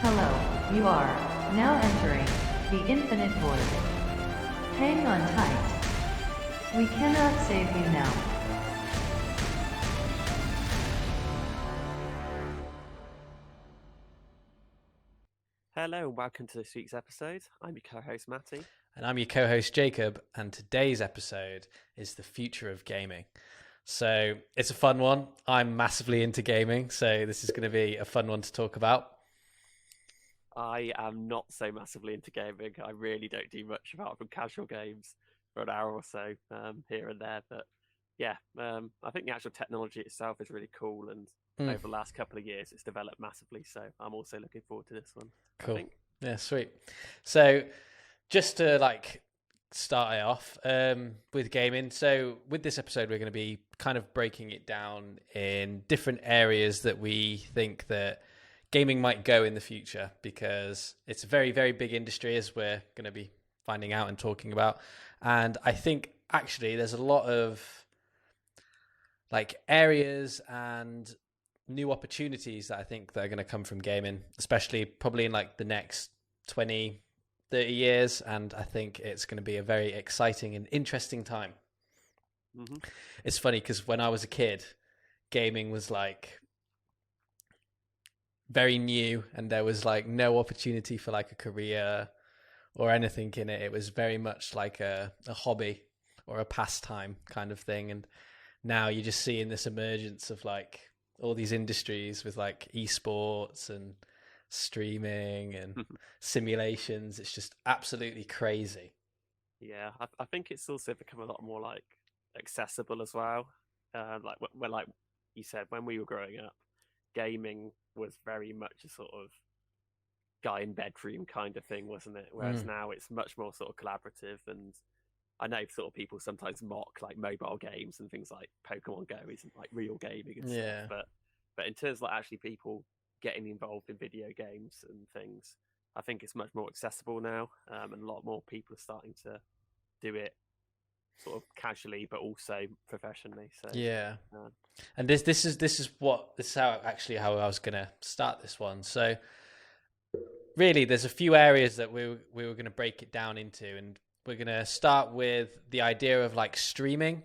Hello, you are now entering the infinite void. Hang on tight. We cannot save you now. Hello and welcome to this week's episode. I'm your co-host Matty. And I'm your co-host Jacob, and today's episode is the future of gaming. So it's a fun one. I'm massively into gaming, so this is going to be a fun one to talk about. I am not so massively into gaming. I really don't do much apart from casual games for an hour or so here and there. But yeah, I think the actual technology itself is really cool, and over the last couple of years, it's developed massively. So I'm also looking forward to this one. Cool. I think. Yeah, sweet. So just to start it off with gaming. So with this episode, we're going to be kind of breaking it down in different areas that we think that gaming might go in the future, because it's a very, very big industry, as we're going to be finding out and talking about. And I think actually there's a lot of areas and new opportunities that I think that are going to come from gaming, especially probably in the next 20, 30 years. And I think it's going to be a very exciting and interesting time. Mm-hmm. It's funny because when I was a kid, gaming was very new, and there was no opportunity for a career or anything in it. It was very much like a hobby or a pastime kind of thing. And now you're just seeing this emergence of all these industries with esports and streaming and simulations. It's just absolutely crazy. Yeah, I think it's also become a lot more accessible as well. Like you said, when we were growing up, gaming was very much a sort of guy in bedroom kind of thing, wasn't it? Whereas now it's much more sort of collaborative. And I know sort of people sometimes mock mobile games and things like Pokemon Go isn't real gaming and stuff. But in terms of actually people getting involved in video games and things, I think it's much more accessible now, and a lot more people are starting to do it sort of casually, but also professionally. So and this is how I was gonna start this one. So really, there's a few areas that we were gonna break it down into, and we're gonna start with the idea of streaming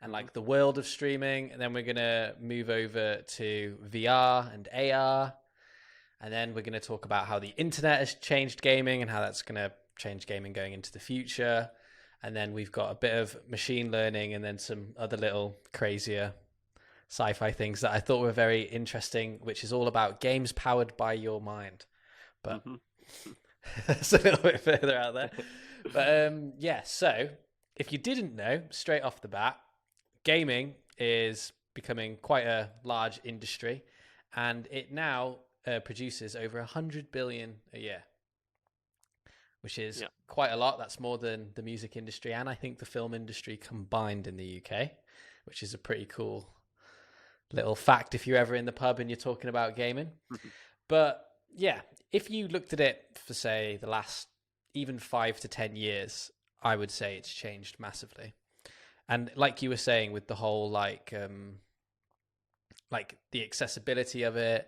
and the world of streaming, and then we're gonna move over to VR and AR, and then we're gonna talk about how the internet has changed gaming and how that's gonna change gaming going into the future. And then we've got a bit of machine learning, and then some other little crazier sci-fi things that I thought were very interesting, which is all about games powered by your mind. But that's a little bit further out there. But so if you didn't know, straight off the bat, gaming is becoming quite a large industry, and it now produces over 100 billion a year, which is quite a lot. That's more than the music industry and I think the film industry combined in the UK, which is a pretty cool little fact if you're ever in the pub and you're talking about gaming. But yeah, if you looked at it for, say, the last even 5 to 10 years, I would say it's changed massively. And like you were saying, with the whole the accessibility of it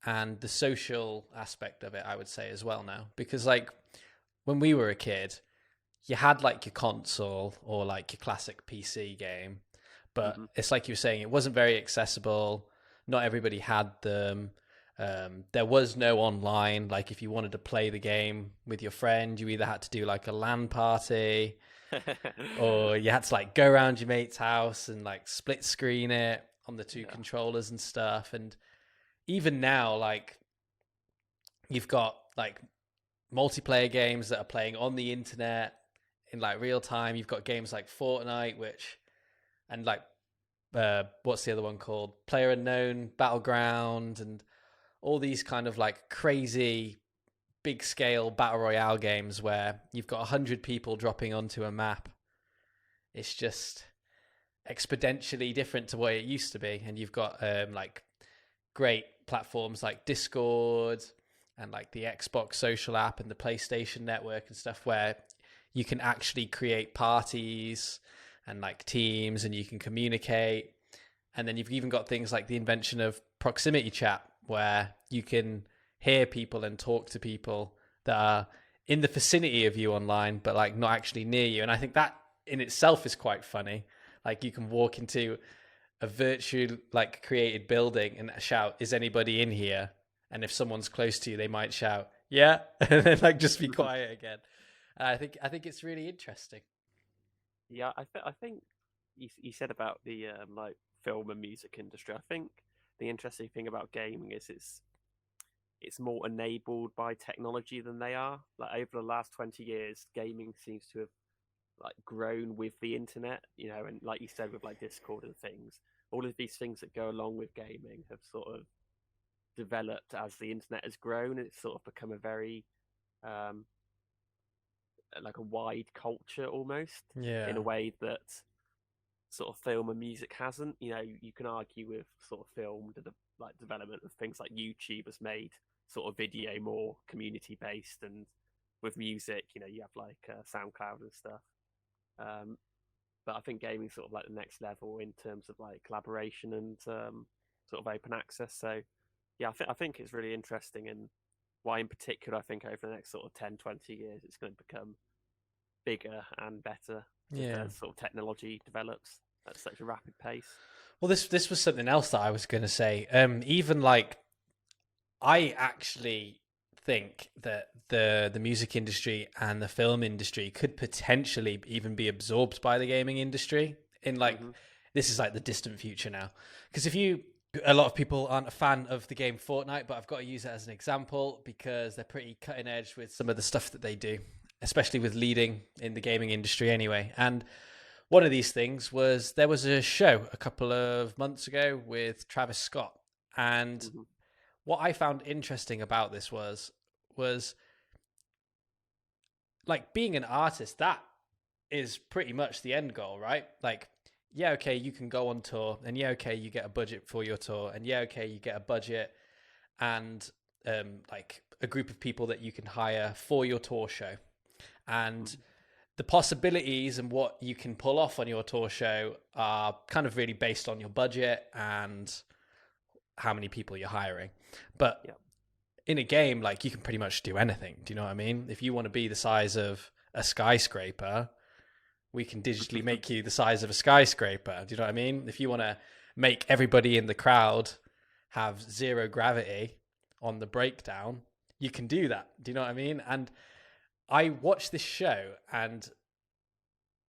and the social aspect of it, I would say as well now, because when we were a kid, you had your console or your classic PC game, but it's like you were saying, it wasn't very accessible. Not everybody had them. There was no online. If you wanted to play the game with your friend, you either had to do a LAN party or you had to go around your mate's house and split screen it on the two controllers and stuff. And even now, you've got multiplayer games that are playing on the internet in real time. You've got games like Fortnite, and what's the other one called? PlayerUnknown Battleground, and all these kind of crazy big scale battle royale games where you've got 100 people dropping onto a map. It's just exponentially different to what it used to be. And you've got great platforms like Discord and the Xbox social app and the PlayStation Network and stuff, where you can actually create parties and teams, and you can communicate. And then you've even got things like the invention of proximity chat, where you can hear people and talk to people that are in the vicinity of you online, but like not actually near you. And I think that in itself is quite funny. Like you can walk into a virtual like created building and shout, "Is anybody in here?" And if someone's close to you, they might shout, "Yeah," and then like just be quiet again. And I think it's really interesting. Yeah, I think you said about the like film and music industry. I think the interesting thing about gaming is it's more enabled by technology than they are. Like over the last 20 years, gaming seems to have like grown with the internet, you know, and like you said with like Discord and things, all of these things that go along with gaming have sort of developed as the internet has grown. It's sort of become a very um, like a wide culture almost in Yeah. a way that sort of film and music hasn't. You know, you can argue with sort of film like development of things like YouTube has made sort of video more community based, and with music, you know, you have like SoundCloud and stuff. Um, but I think gaming sort of like the next level in terms of like collaboration and sort of open access. So yeah, I think it's really interesting, and why in particular I think over the next sort of 10, 20 years it's going to become bigger and better just Yeah. as sort of technology develops at such a rapid pace. Well, this was something else that I was going to say. Even like I actually think that the music industry and the film industry could potentially even be absorbed by the gaming industry in like Mm-hmm. this is like the distant future now. Because if you a lot of people aren't a fan of the game Fortnite, but I've got to use it as an example because they're pretty cutting edge with some of the stuff that they do, especially with leading in the gaming industry anyway. And one of these things was there was a show a couple of months ago with Travis Scott, and Mm-hmm. what I found interesting about this was like being an artist, that is pretty much the end goal, right? Like, yeah, okay, you can go on tour, and yeah, okay, you get a budget for your tour, and yeah, okay, you get a budget and like a group of people that you can hire for your tour show, and Mm-hmm. the possibilities and what you can pull off on your tour show are kind of really based on your budget and how many people you're hiring. But Yeah. in a game, like you can pretty much do anything. Do you know what I mean? If you want to be the size of a skyscraper, we can digitally make you the size of a skyscraper. Do you know what I mean? If you want to make everybody in the crowd have zero gravity on the breakdown, you can do that. Do you know what I mean? And I watched this show and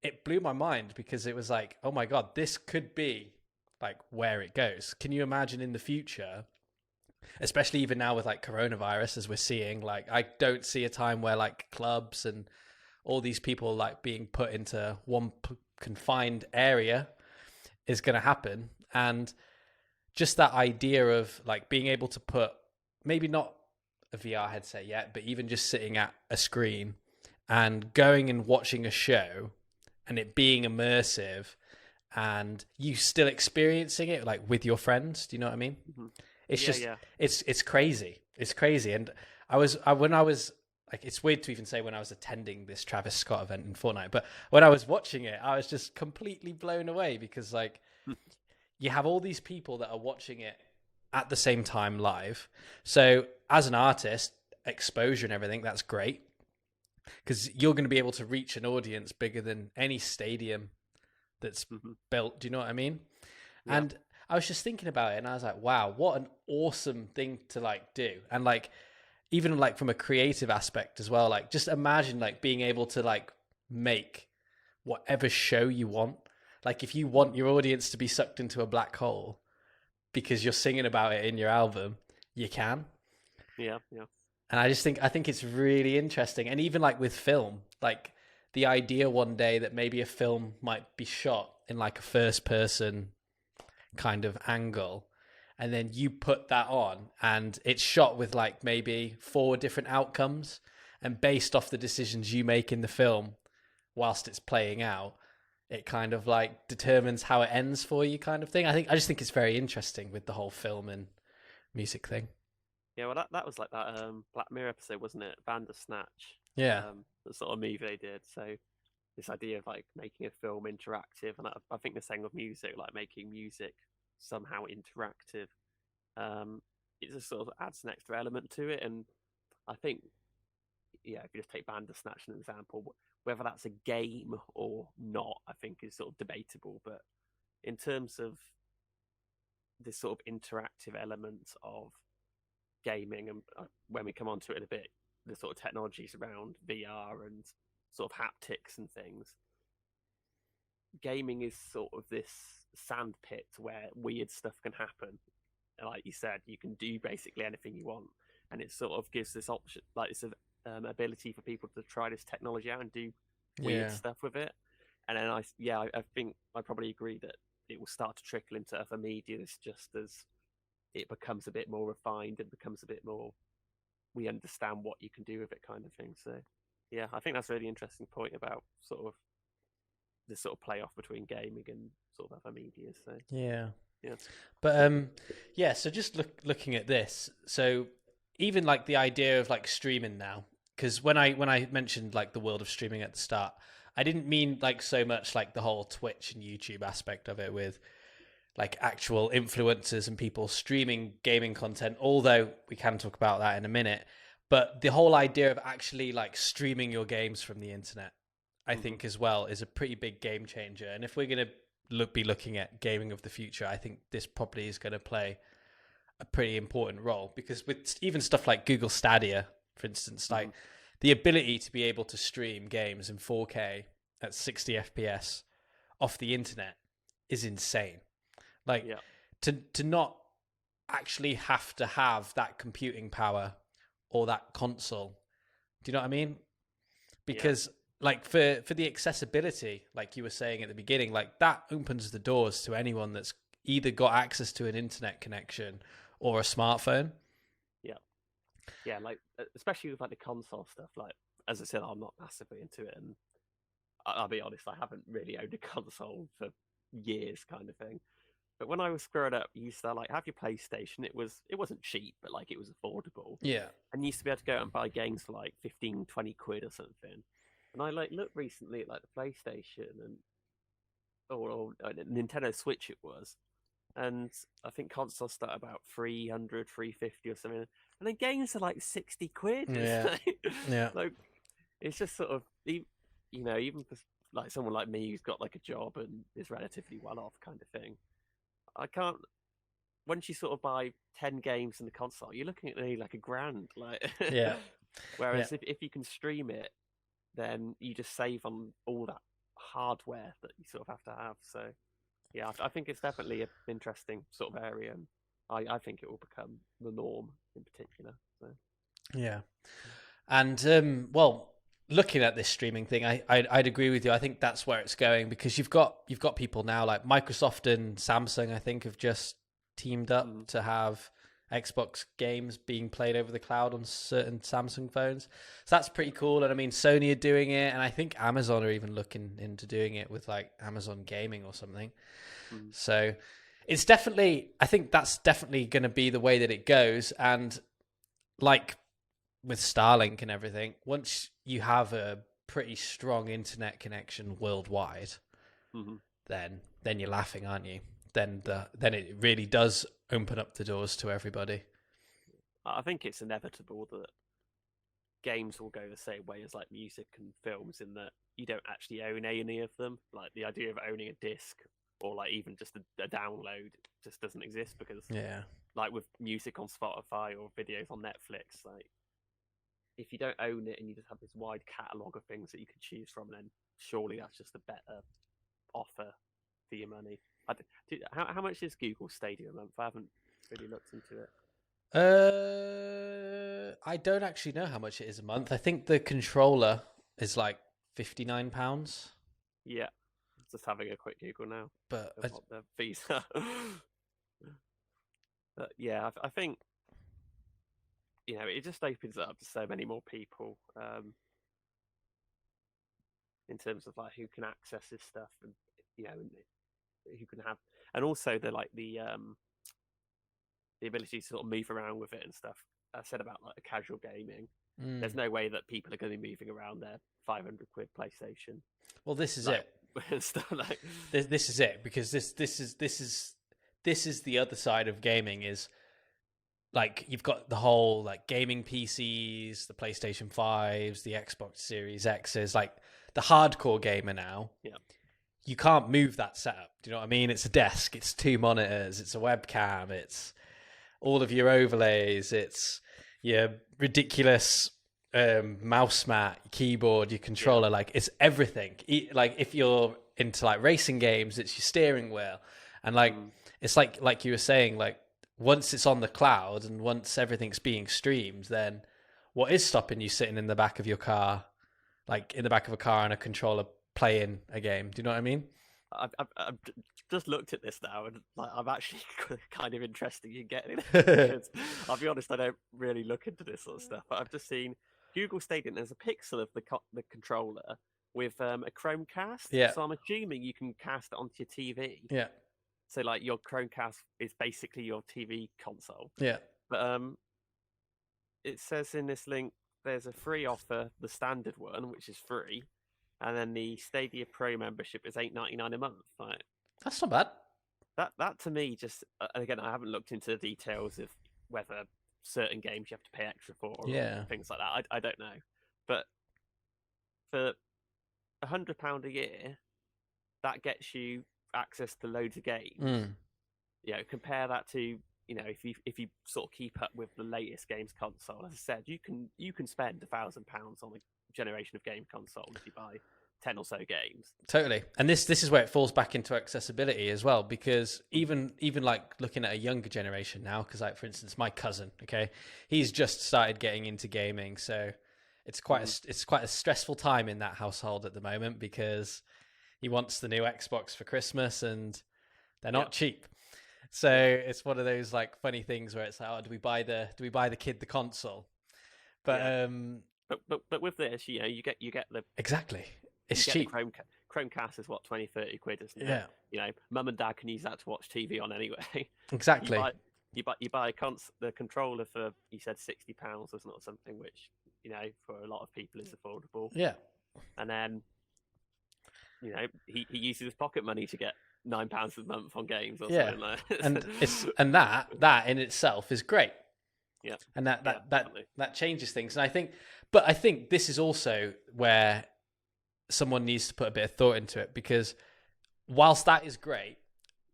it blew my mind because it was like, oh my God, this could be like where it goes. Can you imagine in the future, especially even now with like coronavirus, as we're seeing, like I don't see a time where like clubs and all these people like being put into one confined area is going to happen. And just that idea of like being able to put maybe not a VR headset yet, but even just sitting at a screen and going and watching a show and it being immersive and you still experiencing it like with your friends. Do you know what I mean? Mm-hmm. It's Yeah, just yeah. it's crazy. It's crazy. And when I was like, it's weird to even say when I was attending this Travis Scott event in Fortnite, but when I was watching it, I was just completely blown away because like you have all these people that are watching it at the same time live. So as an artist, exposure and everything, that's great because you're going to be able to reach an audience bigger than any stadium that's Mm-hmm. built. Do you know what I mean? Yeah. And I was just thinking about it and I was like, wow, what an awesome thing to like do. And like, even like from a creative aspect as well, like just imagine like being able to like make whatever show you want. Like if you want your audience to be sucked into a black hole because you're singing about it in your album, you can. Yeah. Yeah. And I think it's really interesting. And even like with film, like the idea one day that maybe a film might be shot in like a first person kind of angle, and then you put that on and it's shot with like maybe 4 different outcomes, and based off the decisions you make in the film whilst it's playing out, it kind of like determines how it ends for you, kind of thing. I just think it's very interesting with the whole film and music thing. Yeah, well, that was like that Black Mirror episode, wasn't it? Bandersnatch. Yeah. The sort of movie they did. So this idea of like making a film interactive, and I think the same with music, like making music somehow interactive. Um, it just sort of adds an extra element to it. And I think, yeah, if you just take Bandersnatch as an example, whether that's a game or not, I think is sort of debatable. But in terms of this sort of interactive element of gaming, and when we come on to it in a bit, the sort of technologies around VR and sort of haptics and things, gaming is sort of this sandpit where weird stuff can happen. Like you said, you can do basically anything you want, and it sort of gives this option, like this ability for people to try this technology out and do weird stuff with it. And then I think I probably agree that it will start to trickle into other media just as it becomes a bit more refined and becomes a bit more, we understand what you can do with it, kind of thing. So yeah, I think that's a really interesting point about sort of this sort of play off between gaming and sort of other media. So yeah. Yeah. But yeah, so just looking at this, so even like the idea of like streaming now, because when I mentioned like the world of streaming at the start, I didn't mean like so much like the whole Twitch and YouTube aspect of it with like actual influencers and people streaming gaming content, although we can talk about that in a minute. But the whole idea of actually like streaming your games from the internet, I think as well, is a pretty big game changer. And if we're going to be looking at gaming of the future, I think this probably is going to play a pretty important role, because with even stuff like Google Stadia, for instance, like the ability to be able to stream games in 4K at 60 FPS off the internet is insane. Like to not actually have to have that computing power or that console. Do you know what I mean? Because like for the accessibility, like you were saying at the beginning, like that opens the doors to anyone that's either got access to an internet connection or a smartphone. Yeah, like especially with like the console stuff. Like as I said, I'm not massively into it, and I'll be honest, I haven't really owned a console for years, kind of thing. But when I was growing up, you used to like have your PlayStation. It wasn't cheap, but like it was affordable. Yeah. And you used to be able to go out and buy games for like 15, 20 quid or something. And I like looked recently at like the PlayStation and or Nintendo Switch it was. And I think consoles start about 300, 350 or something. And then games are like 60 quid. Yeah. Yeah. Like, it's just sort of, you know, even for like someone like me who's got like a job and is relatively well off, kind of thing. I can't. Once you sort of buy 10 games in the console, you're looking at nearly like £1,000. Like, Yeah. Whereas if you can stream it, then you just save on all that hardware that you sort of have to have. So, yeah, I think it's definitely an interesting sort of area, and I think it will become the norm in particular. So. Yeah, and well, looking at this streaming thing, I'd agree with you. I think that's where it's going, because you've got people now like Microsoft and Samsung, I think, have just teamed up to have Xbox games being played over the cloud on certain Samsung phones. So that's pretty cool. And I mean, Sony are doing it, and I think Amazon are even looking into doing it with like Amazon Gaming or something. So it's definitely, I think that's definitely going to be the way that it goes. And like with Starlink and everything, once you have a pretty strong internet connection worldwide, then you're laughing, aren't you? Then it really does open up the doors to everybody. I think it's inevitable that games will go the same way as like music and films, in that you don't actually own any of them. Like the idea of owning a disc or like even just a download just doesn't exist, because like with music on Spotify or videos on Netflix, like if you don't own it and you just have this wide catalogue of things that you can choose from, then surely that's just a better offer for your money. How much is Google Stadia a month? I haven't really looked into it. I don't actually know how much it is a month. I think the controller is like £59. Yeah, just having a quick Google now. But what the fees are. But yeah, I think, you know, it just opens it up to so many more people, in terms of like who can access this stuff, and you know, who can have, and also the ability to sort of move around with it and stuff. I said about like a casual gaming. There's no way that people are going to be moving around their 500 quid PlayStation. Well, this is like, it. And stuff like this is it, because this is the other side of gaming, is like you've got the whole like gaming PCs, the PlayStation 5s, the Xbox Series X's, like the hardcore gamer now. Yeah. You can't move that setup. Do you know what I mean? It's a desk, it's 2 monitors, it's a webcam, it's all of your overlays, it's your ridiculous mouse mat, keyboard, your controller, like it's everything. Like if you're into like racing games, it's your steering wheel. And like it's like you were saying, like once it's on the cloud and once everything's being streamed, then what is stopping you sitting in the back of your car, like in the back of a car on a controller playing a game? Do you know what I mean? I've just looked at this now, and like I'm actually kind of interested in getting it. Because I'll be honest, I don't really look into this sort of stuff. But I've just seen Google Stadia. There's a pixel of the controller with a Chromecast. Yeah. So I'm assuming you can cast it onto your TV. Yeah. So like your Chromecast is basically your TV console. Yeah. But it says in this link there's a free offer, the standard one, which is free. And then the Stadia Pro membership is $8.99 a month. Like, That's not bad. that to me just, and again, I haven't looked into the details of whether certain games you have to pay extra for or things like that. I don't know. But for £100 a year, that gets you access to loads of games. You know, compare that to, you know, if you sort of keep up with the latest games console, as I said, you can spend £1,000 on a generation of game console if you buy 10 or so games. Totally. And this is where it falls back into accessibility as well, because even like looking at a younger generation now, because like for instance my cousin, okay, he's just started getting into gaming, so it's quite a stressful time in that household at the moment because he wants the new Xbox for Christmas and they're not cheap. So it's one of those like funny things where it's like, oh, do we buy the kid the console? But But with this, you know, you get the exactly, it's cheap. Chromecast is what, 20-30 quid, isn't it? Yeah. You know, mum and dad can use that to watch TV on anyway. Exactly. You buy the controller for, you said £60, wasn't it, or something, which, you know, for a lot of people is affordable. Yeah. And then, you know, he uses his pocket money to get £9 a month on games or something like that. and that in itself is great. Yeah. And that changes things. And I think this is also where someone needs to put a bit of thought into it, because whilst that is great,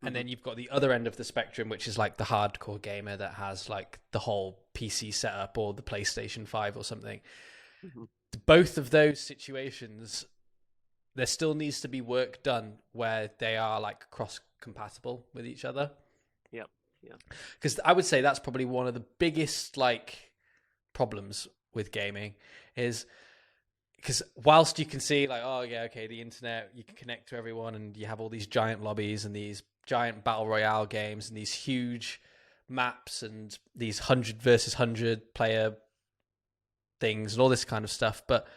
and then you've got the other end of the spectrum, which is like the hardcore gamer that has like the whole PC setup or the PlayStation 5 or something. Both of those situations, there still needs to be work done where they are like cross-compatible with each other. Yep. Yeah. Because I would say that's probably one of the biggest like problems with gaming, is because whilst you can see like, oh yeah, okay, the internet, you can connect to everyone and you have all these giant lobbies and these giant battle royale games and these huge maps and these 100 versus 100 player things and all this kind of stuff, but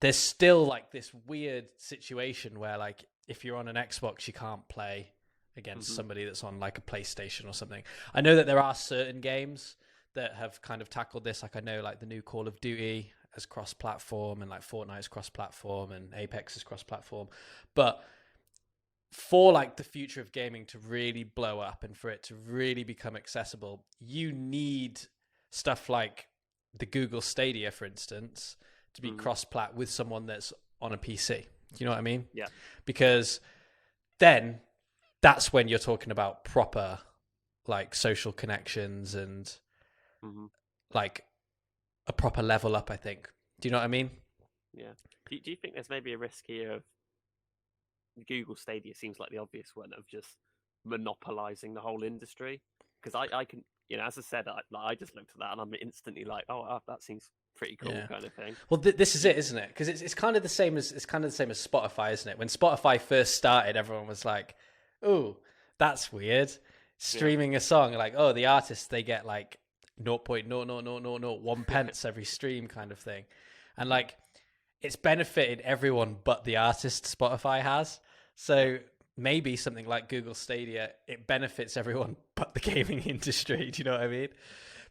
there's still like this weird situation where like if you're on an Xbox you can't play against somebody that's on like a PlayStation or something. I know that there are certain games that have kind of tackled this, like I know like the new Call of Duty as cross-platform and like Fortnite is cross-platform and Apex is cross-platform, but for like the future of gaming to really blow up and for it to really become accessible, you need stuff like the Google Stadia, for instance, to be cross-plat with someone that's on a PC. Do you know what I mean? Yeah. Because then that's when you're talking about proper like social connections and like a proper level up, I think. Do you know what I mean? Yeah. Do you think there's maybe a risk here of Google Stadia seems like the obvious one of just monopolizing the whole industry? Because I can, you know, as I said, I just looked at that and I'm instantly like, oh, that seems pretty cool, kind of thing. Well, this is it, isn't it? Because it's kind of the same as Spotify, isn't it? When Spotify first started, everyone was like, "Oh, that's weird." Streaming a song, like, oh, the artists, they get like 0.00001 pence every stream, kind of thing, and like it's benefited everyone but the artist Spotify has. So maybe something like Google Stadia, it benefits everyone but the gaming industry. Do you know what I mean?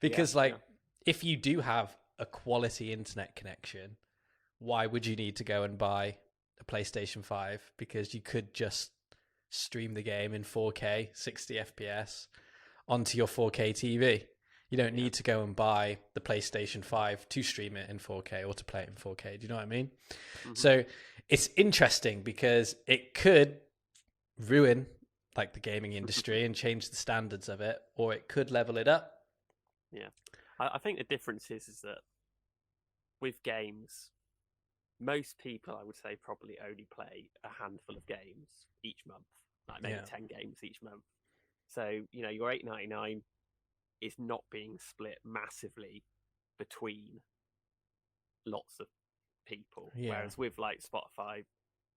Because if you do have a quality internet connection, why would you need to go and buy a PlayStation 5? Because you could just stream the game in 4K, 60 FPS onto your 4K TV. You don't need to go and buy the PlayStation 5 to stream it in 4K or to play it in 4K. Do you know what I mean? Mm-hmm. So it's interesting because it could ruin like the gaming industry and change the standards of it, or it could level it up. Yeah. I think the difference is that with games, most people, I would say, probably only play a handful of games each month, like maybe 10 games each month. So, you know, your $8.99 is not being split massively between lots of people. Yeah. Whereas with like Spotify,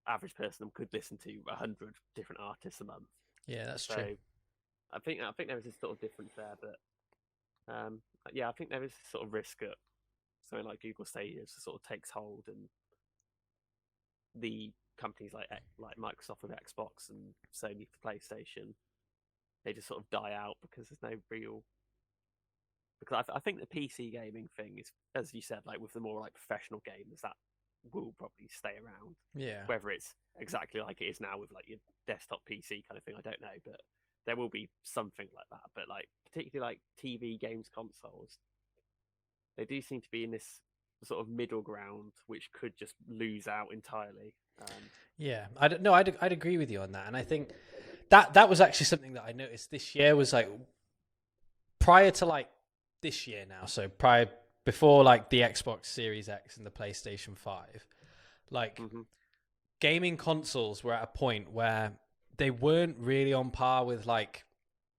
average person could listen to 100 different artists a month. Yeah, that's true. I think there is a sort of difference there, but yeah, I think there is a sort of risk that something like Google Stadia sort of takes hold, and the companies like Microsoft with Xbox and Sony for PlayStation, they just sort of die out because there's no real. Because I think the PC gaming thing is, as you said, like with the more like professional gamers, that will probably stay around. Yeah. Whether it's exactly like it is now with like your desktop PC kind of thing, I don't know, but there will be something like that. But like particularly like TV games consoles, they do seem to be in this sort of middle ground, which could just lose out entirely. Yeah, I'd agree with you on that, and I think that was actually something that I noticed this year was like prior to like this year now, so before like the Xbox Series X and the PlayStation 5, like gaming consoles were at a point where they weren't really on par with like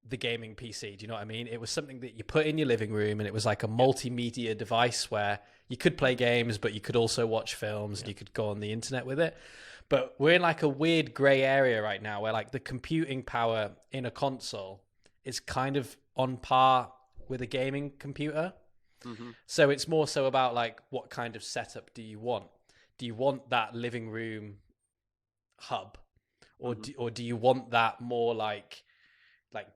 the gaming PC. Do you know what I mean? It was something that you put in your living room, and it was like a multimedia device where you could play games, but you could also watch films and you could go on the internet with it. But we're in like a weird gray area right now where like the computing power in a console is kind of on par with a gaming computer. So it's more so about like what kind of setup do you want? Do you want that living room hub, or do you want that more like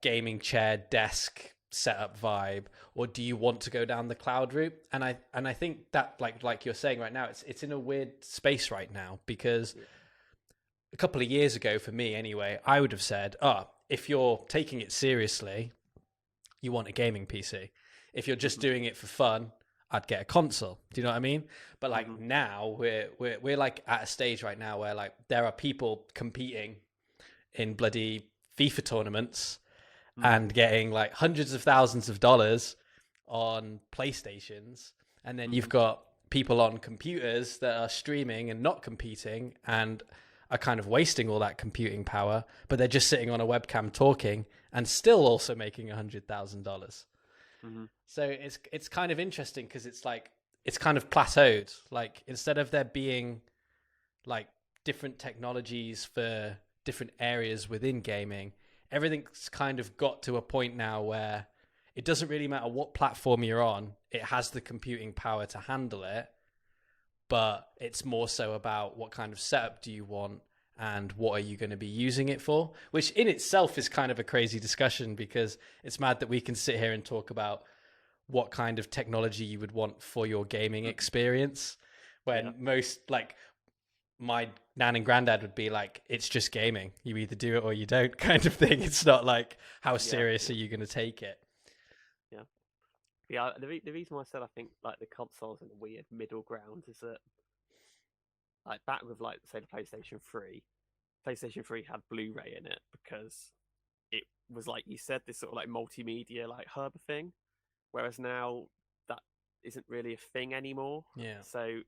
gaming chair desk setup vibe, or do you want to go down the cloud route? And I think that like you're saying right now, it's in a weird space right now, because a couple of years ago, for me anyway, I would have said, if you're taking it seriously, you want a gaming PC. If you're just doing it for fun, I'd get a console. Do you know what I mean? But like now we're like at a stage right now where like there are people competing in bloody FIFA tournaments and getting like hundreds of thousands of dollars on PlayStations, and then you've got people on computers that are streaming and not competing and are kind of wasting all that computing power, but they're just sitting on a webcam talking and still also making $100,000. So it's kind of interesting because it's like it's kind of plateaued. Like instead of there being like different technologies for different areas within gaming, everything's kind of got to a point now where it doesn't really matter what platform you're on. It has the computing power to handle it, but it's more so about what kind of setup do you want and what are you going to be using it for, which in itself is kind of a crazy discussion, because it's mad that we can sit here and talk about what kind of technology you would want for your gaming experience when most like my nan and granddad would be like, it's just gaming. You either do it or you don't kind of thing. It's not like, how serious are you going to take it? Yeah. The reason why I said I think like the console's in a weird middle ground is that like back with like say the PlayStation 3 had Blu-ray in it because it was like you said, this sort of like multimedia like hub thing, whereas now that isn't really a thing anymore. Yeah. So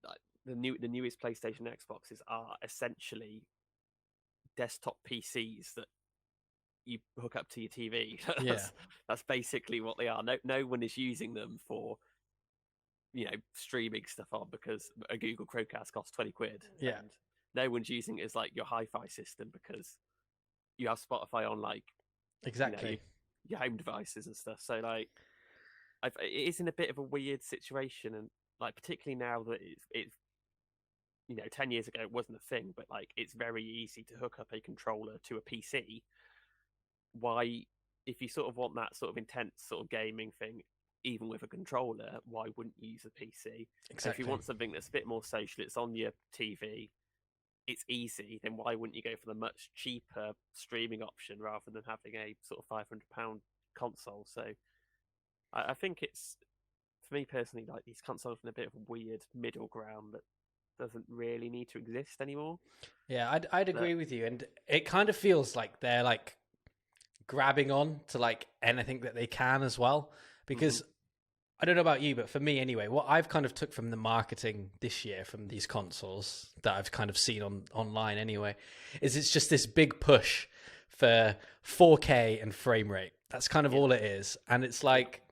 like the newest PlayStation Xboxes are essentially desktop PCs that you hook up to your TV. That's basically what they are. No one is using them for streaming stuff on because a Google Chromecast costs 20 quid. Yeah. And no one's using it as like your hi-fi system because you have Spotify on like exactly your home devices and stuff. So like it is in a bit of a weird situation, and like particularly now that it's 10 years ago it wasn't a thing, but like it's very easy to hook up a controller to a PC. Why, if you sort of want that sort of intense sort of gaming thing, even with a controller, why wouldn't you use a PC? Exactly. If you want something that's a bit more social, it's on your TV, it's easy, then why wouldn't you go for the much cheaper streaming option rather than having a sort of £500 consoles. So I think it's, for me personally, like these consoles are in a bit of a weird middle ground that doesn't really need to exist anymore. Yeah, I'd agree with you, and it kind of feels like they're like grabbing on to like anything that they can as well. Because I don't know about you, but for me anyway, what I've kind of took from the marketing this year from these consoles that I've kind of seen online anyway, is it's just this big push for 4K and frame rate. That's kind of all it is, and it's like.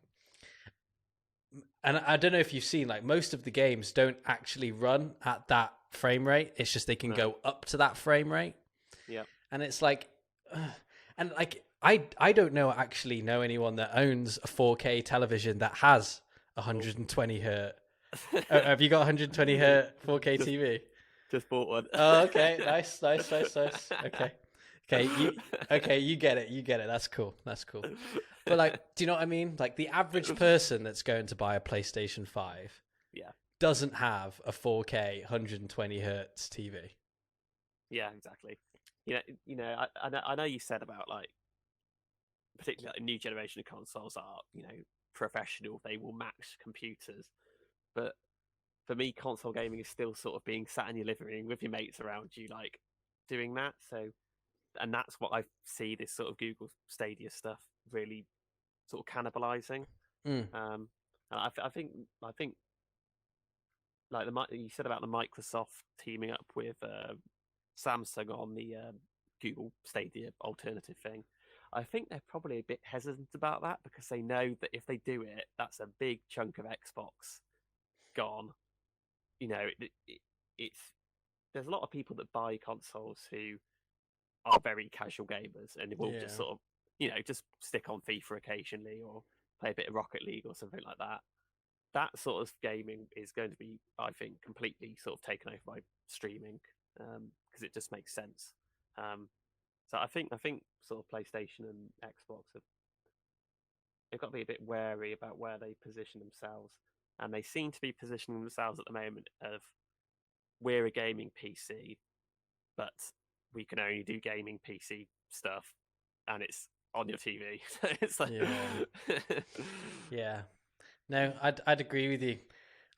And I don't know if you've seen, like, most of the games don't actually run at that frame rate. It's just they can go up to that frame rate. Yeah. And it's like, and like, I don't actually know anyone that owns a 4K television that has 120 hertz. Have you got 120 hertz 4K TV? Just bought one. Oh, okay. Nice. Okay, you get it. That's cool. But like, do you know what I mean? Like the average person that's going to buy a PlayStation 5 doesn't have a 4K 120 hertz TV. Yeah, exactly. I know you said about like, particularly like, a new generation of consoles are, professional. They will match computers. But for me, console gaming is still sort of being sat in your living room with your mates around you, like doing that. So, and that's what I see this sort of Google Stadia stuff really sort of cannibalizing. And I think like you said about the Microsoft teaming up with Samsung on the Google Stadia alternative thing. I think they're probably a bit hesitant about that because they know that if they do it, that's a big chunk of Xbox gone. It's there's a lot of people that buy consoles who are very casual gamers and will just sort of just stick on FIFA occasionally or play a bit of Rocket League or something like that. That sort of gaming is going to be, I think, completely sort of taken over by streaming because it just makes sense. So I think sort of PlayStation and Xbox they've got to be a bit wary about where they position themselves, and they seem to be positioning themselves at the moment of we're a gaming PC, but we can only do gaming PC stuff, and it's on your TV. So it's like, yeah. No, I'd agree with you.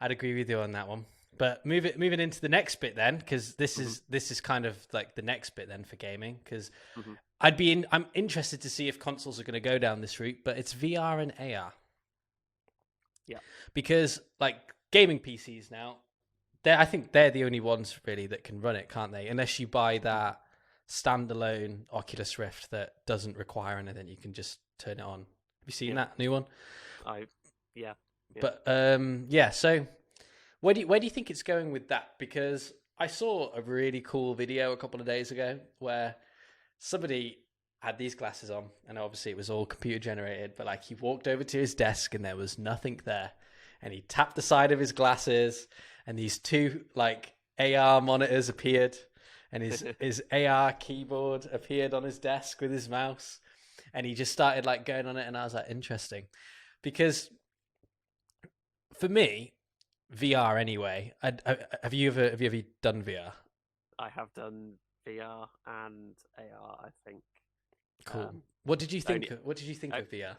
I'd agree with you on that one. But moving into the next bit then, because this is kind of like the next bit then for gaming. Because I'm interested to see if consoles are going to go down this route, but it's VR and AR. Yeah. Because like gaming PCs now, I think they're the only ones really that can run it, can't they? Unless you buy that standalone Oculus Rift that doesn't require anything, you can just turn it on. Have you seen that new one? Yeah. But so where do you think it's going with that? Because I saw a really cool video a couple of days ago where somebody had these glasses on, and obviously it was all computer generated, but like he walked over to his desk and there was nothing there, and he tapped the side of his glasses and these two like AR monitors appeared, and his AR keyboard appeared on his desk with his mouse, and he just started like going on it, and I was like, interesting, because for me, VR anyway. Have you ever done VR? I have done VR and AR. I think. Cool. What did you think? What did you think of VR?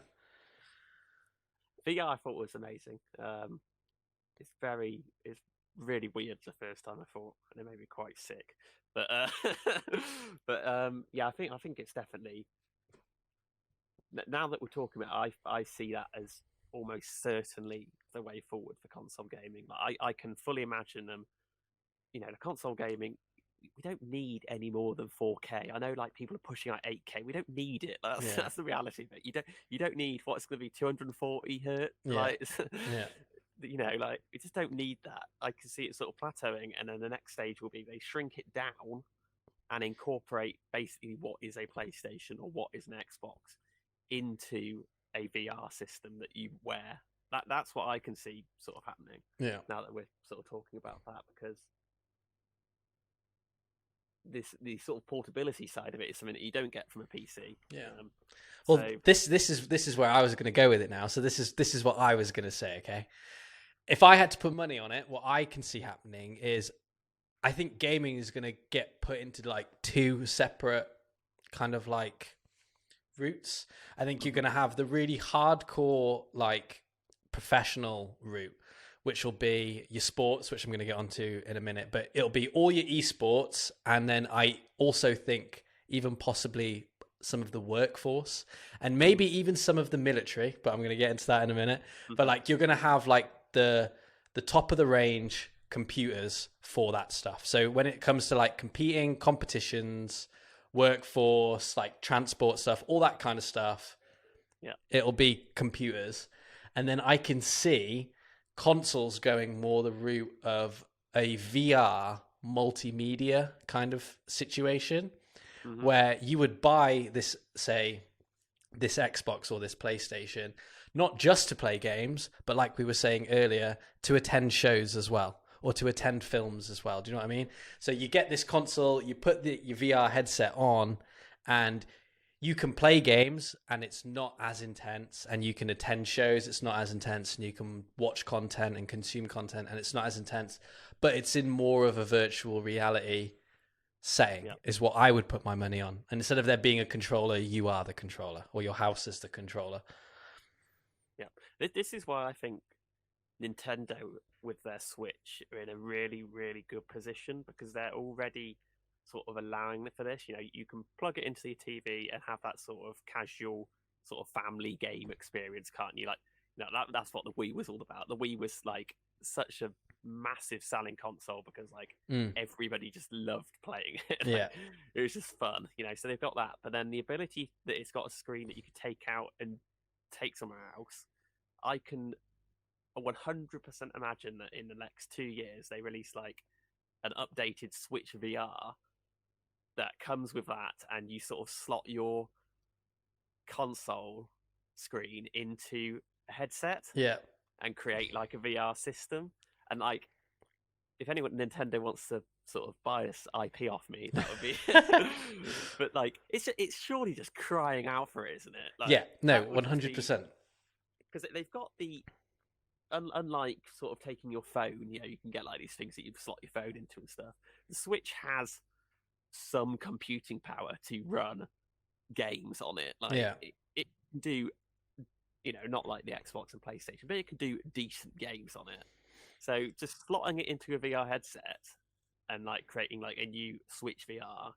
VR I thought was amazing. It's really weird the first time I thought, and it made me quite sick. But yeah, I think it's definitely, now that we're talking about it, I see that as almost certainly the way forward for console gaming. Like I can fully imagine them. The console gaming, we don't need any more than 4K. I know like people are pushing out 8K. We don't need it. That's the reality of it. You don't need what's going to be 240 hertz. Like like we just don't need that. I can see it sort of plateauing, and then the next stage will be they shrink it down and incorporate basically what is a PlayStation or what is an Xbox into a VR system that you wear. That's what I can see sort of happening. Yeah. Now that we're sort of talking about that, because the sort of portability side of it is something that you don't get from a PC. Yeah. Well, so this is where I was going to go with it now. So this is what I was going to say. Okay, if I had to put money on it, what I can see happening is, I think gaming is going to get put into like two separate kind of like routes. I think you're going to have the really hardcore, like professional route, which will be your sports, which I'm going to get onto in a minute, but it'll be all your esports. And then I also think even possibly some of the workforce and maybe even some of the military, but I'm going to get into that in a minute. But like, you're going to have like the top of the range computers for that stuff. So when it comes to like competing competitions, workforce, like transport stuff, all that kind of stuff, it'll be computers. And then I can see consoles going more the route of a VR multimedia kind of situation, where you would buy this, say, this Xbox or this PlayStation, not just to play games, but like we were saying earlier, to attend shows as well, or to attend films as well. Do you know what I mean? So you get this console, you put your VR headset on, and you can play games, and it's not as intense, and you can attend shows, it's not as intense, and you can watch content and consume content, and it's not as intense, but it's in more of a virtual reality setting, is what I would put my money on. And instead of there being a controller, you are the controller, or your house is the controller. Yeah, this is why I think Nintendo with their Switch are in a really, really good position, because they're already sort of allowing for this. You know, you can plug it into your TV and have that sort of casual sort of family game experience, can't you? Like, you know, that's what the Wii was all about. The Wii was like such a massive selling console because like everybody just loved playing it. Like, it was just fun, you know. So they've got that, but then the ability that it's got a screen that you could take out and take somewhere else. I can 100% imagine that in the next 2 years they release like an updated Switch VR that comes with that, and you sort of slot your console screen into a headset, and create like a VR system. And like, if anyone Nintendo wants to sort of buy this IP off me, that would be. But like, it's surely just crying out for it, isn't it? Like, 100%. Because they've got the. Unlike sort of taking your phone, you know, you can get like these things that you slot your phone into and stuff. The Switch has some computing power to run games on it. Like, it can do, you know, not like the Xbox and PlayStation, but it can do decent games on it. So just slotting it into a VR headset and like creating like a new Switch VR,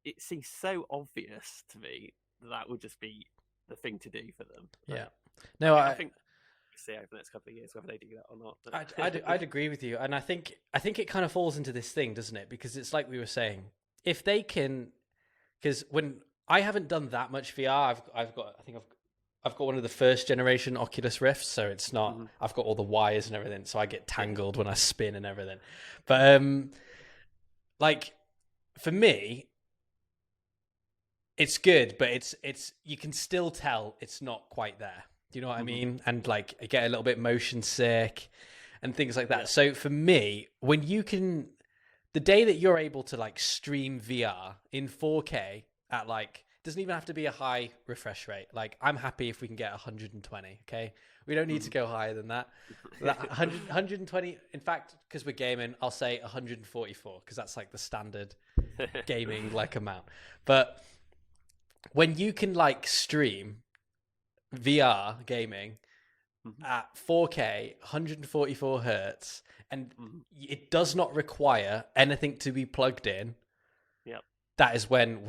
it seems so obvious to me that would just be the thing to do for them. No, I think see over the next couple of years whether they do that or not. I'd agree with you, and I think it kind of falls into this thing, doesn't it? Because it's like we were saying, if they can, because when I haven't done that much VR, I've got one of the first generation Oculus Rifts, so it's not. I've got all the wires and everything, so I get tangled when I spin and everything. But like for me, it's good, but it's you can still tell it's not quite there. Do you know what I mean? And like, I get a little bit motion sick and things like that. Yeah. So for me, when you can, the day that you're able to like stream VR in 4K at like, doesn't even have to be a high refresh rate. Like, I'm happy if we can get 120. Okay, we don't need to go higher than that. 120. In fact, because we're gaming, I'll say 144 because that's like the standard gaming like amount. But when you can like stream VR gaming at 4K, 144 hertz, and it does not require anything to be plugged in. That is when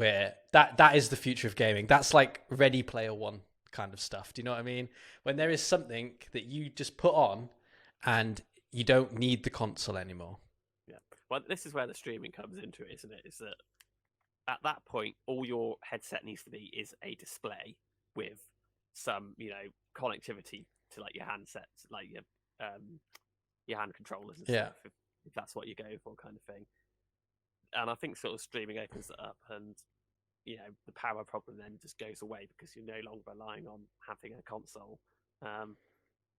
that is the future of gaming. That's like Ready Player One kind of stuff. Do you know what I mean? When there is something that you just put on and you don't need the console anymore. Yeah. Well, this is where the streaming comes into it, isn't it? Is that at that point, all your headset needs to be is a display with some, you know, connectivity to like your handsets, like your hand controllers and stuff, if that's what you go for, kind of thing. And I think sort of streaming opens it up, and you know, the power problem then just goes away because you're no longer relying on having a console. But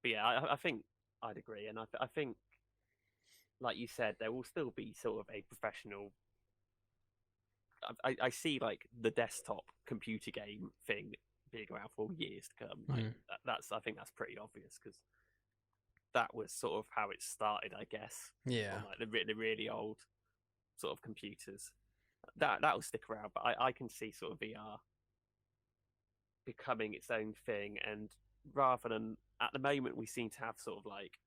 yeah, I think I'd agree, and I think, like you said, there will still be sort of a professional. I see like the desktop computer game thing being around for years to come. Like, I think that's pretty obvious because that was sort of how it started, I guess. Yeah, on, like the really old sort of computers. That will stick around, but I can see sort of VR becoming its own thing, and rather than at the moment we seem to have sort of like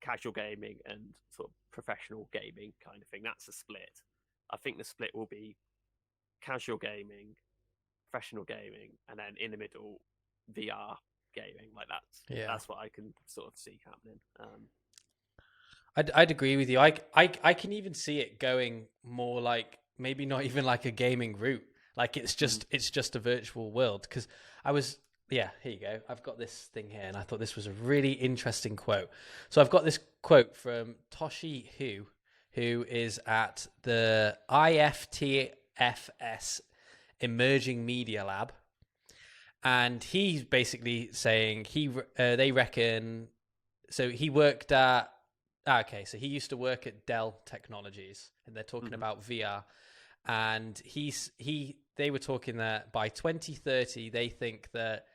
casual gaming and sort of professional gaming kind of thing. That's a split. I think the split will be casual gaming, professional gaming, and then in the middle, VR gaming. Like that's what I can sort of see happening. I'd agree with you. I can even see it going more like maybe not even like a gaming route. Like it's just a virtual world. Because here you go. I've got this thing here, and I thought this was a really interesting quote. So I've got this quote from Toshi Hu, who is at the IFTFS Emerging Media Lab, and he's basically saying they reckon. So he worked at. So he used to work at Dell Technologies, and they're talking about VR, and they were talking that by 2030 they think that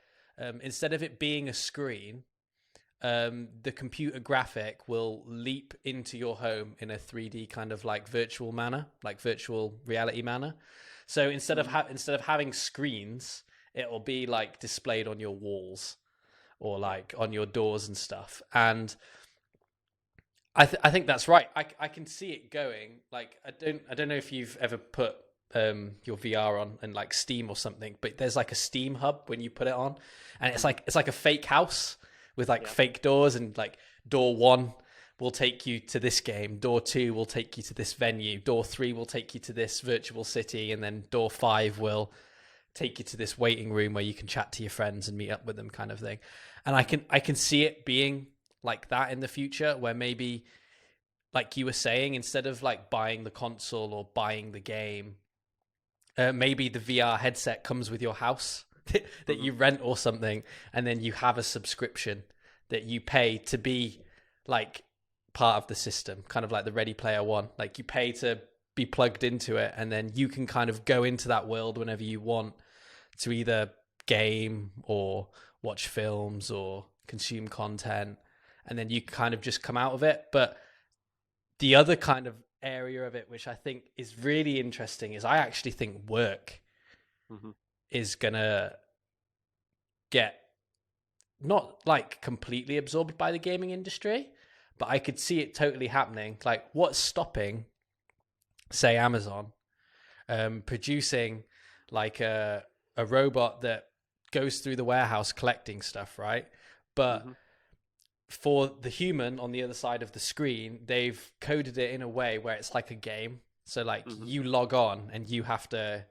instead of it being a screen, the computer graphic will leap into your home in a 3D kind of like virtual manner, like virtual reality manner. So instead of having screens, it will be like displayed on your walls or like on your doors and stuff. And I think that's right. I can see it going. Like I don't know if you've ever put your VR on and like Steam or something, but there's like a Steam hub when you put it on, and it's like a fake house with like fake doors, and like door 1 will take you to this game, door 2 will take you to this venue, door 3 will take you to this virtual city, and then door 5 will take you to this waiting room where you can chat to your friends and meet up with them, kind of thing. And I can see it being like that in the future, where maybe, like you were saying, instead of like buying the console or buying the game, maybe the VR headset comes with your house that you rent or something, and then you have a subscription that you pay to be like part of the system, kind of like the Ready Player One. Like you pay to be plugged into it, and then you can kind of go into that world whenever you want to either game or watch films or consume content, and then you kind of just come out of it. But the other kind of area of it, which I think is really interesting, is I actually think work is gonna get not like completely absorbed by the gaming industry, but I could see it totally happening. Like, what's stopping, say, Amazon producing like a robot that goes through the warehouse collecting stuff, right? But for the human on the other side of the screen, they've coded it in a way where it's like a game. So like you log on and you have to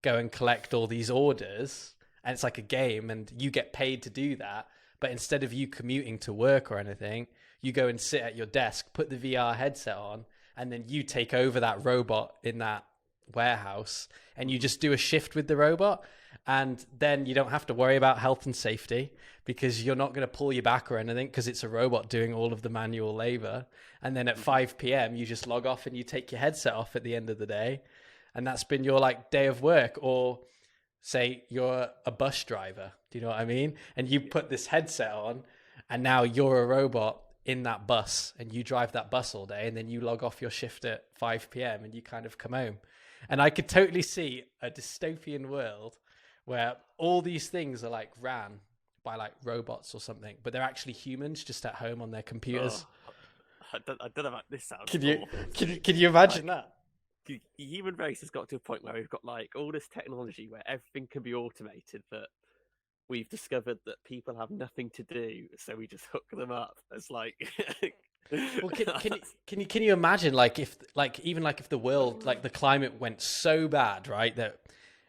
go and collect all these orders, and it's like a game, and you get paid to do that. But instead of you commuting to work or anything, you go and sit at your desk, put the VR headset on, and then you take over that robot in that warehouse, and you just do a shift with the robot. And then you don't have to worry about health and safety, because you're not going to pull your back or anything, because it's a robot doing all of the manual labor. And then at 5 p.m, you just log off and you take your headset off at the end of the day. And that's been your like day of work. Or say you're a bus driver. Do you know what I mean? And you put this headset on, and now you're a robot in that bus, and you drive that bus all day, and then you log off your shift at 5 p.m. and you kind of come home. And I could totally see a dystopian world where all these things are like ran by like robots or something, but they're actually humans just at home on their computers. I don't know about this sounds. Can you imagine that? The human race has got to a point where we've got like all this technology where everything can be automated, that we've discovered that people have nothing to do, so we just hook them up. It's like well, can you imagine like if the world, like the climate went so bad, right, that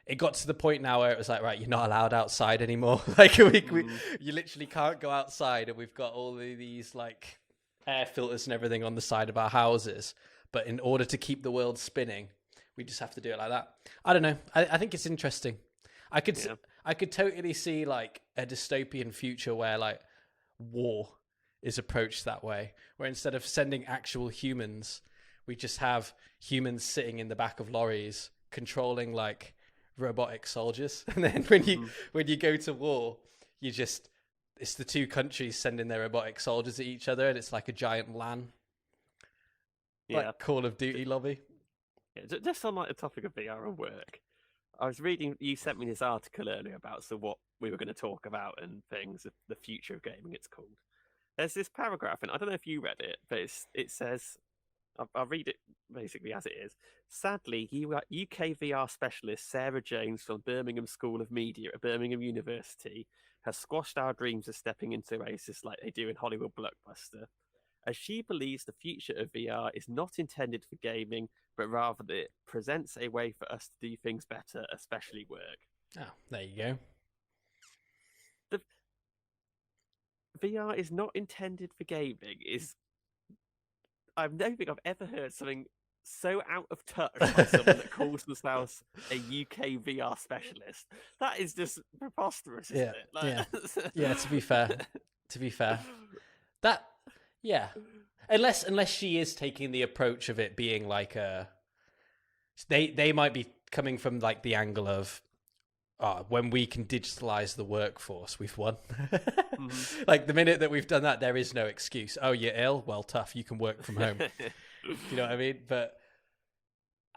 it got to the point now where it was like, right, you're not allowed outside anymore. Like you literally can't go outside, and we've got all of these like air filters and everything on the side of our houses. But in order to keep the world spinning, we just have to do it like that. I don't know. I think it's interesting. I could totally see like a dystopian future where like war is approached that way, where instead of sending actual humans, we just have humans sitting in the back of lorries controlling like robotic soldiers. And then when you go to war, it's the two countries sending their robotic soldiers at each other, and it's like a giant LAN. Like Call of Duty lobby. Yeah, just on like the topic of VR and work, I was reading. You sent me this article earlier about what we were going to talk about and things. The future of gaming. It's called. There's this paragraph, and I don't know if you read it, but it says. I'll read it basically as it is. Sadly, UK VR specialist Sarah Jones from Birmingham School of Media at Birmingham University has squashed our dreams of stepping into Oasis like they do in Hollywood blockbuster, as she believes the future of VR is not intended for gaming, but rather that it presents a way for us to do things better, especially work. Oh, there you go. The VR is not intended for gaming I don't think I've ever heard something so out of touch by someone that calls themselves a UK VR specialist. That is just preposterous, isn't it? Like... yeah. To be fair, that unless she is taking the approach of it being like they might be coming from like the angle of when we can digitalize the workforce, we've won. Mm-hmm. Like the minute that we've done that, there is no excuse. Oh, you're ill? Well, tough. You can work from home. You know what I mean? But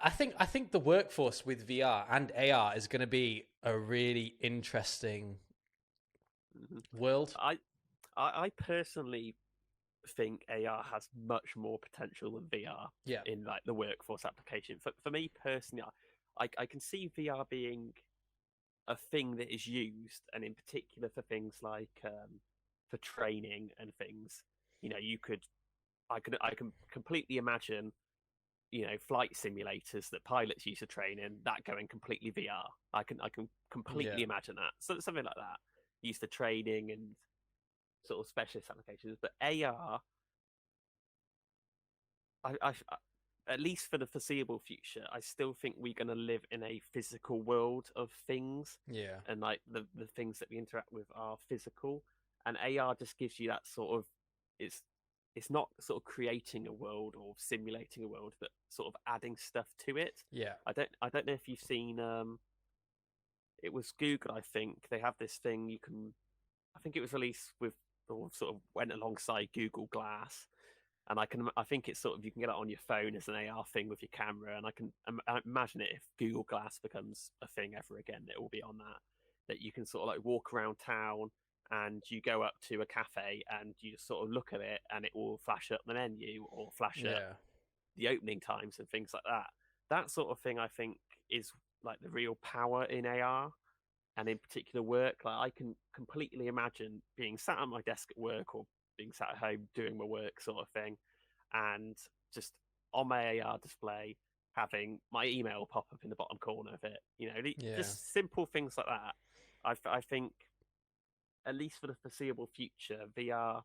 I think the workforce with VR and AR is going to be a really interesting world. I personally think AR has much more potential than VR in like the workforce application. For me personally, I can see VR being a thing that is used, and in particular for things like for training and things. You know, I can completely imagine, you know, flight simulators that pilots use to train in, that going completely VR. I can completely imagine that. So something like that, used for training and sort of specialist applications. But AR, I at least for the foreseeable future, I still think we're going to live in a physical world of things. Yeah. And like the things that we interact with are physical. And AR just gives you that sort of, it's not sort of creating a world or simulating a world, but sort of adding stuff to it. Yeah. I don't know if you've seen, it was Google, I think. They have this thing I think it was released with, or sort of went alongside Google Glass. And I think it's sort of, you can get it on your phone as an AR thing with your camera. And I imagine it, if Google Glass becomes a thing ever again, it will be on that you can sort of like walk around town and you go up to a cafe and you just sort of look at it and it will flash up the menu or flash up the opening times and things like that. That sort of thing, I think, is like the real power in AR. And in particular work, like I can completely imagine being sat at my desk at work or being sat at home doing my work sort of thing, and just on my AR display having my email pop up in the bottom corner of it. You know, just simple things like that. I think, at least for the foreseeable future, VR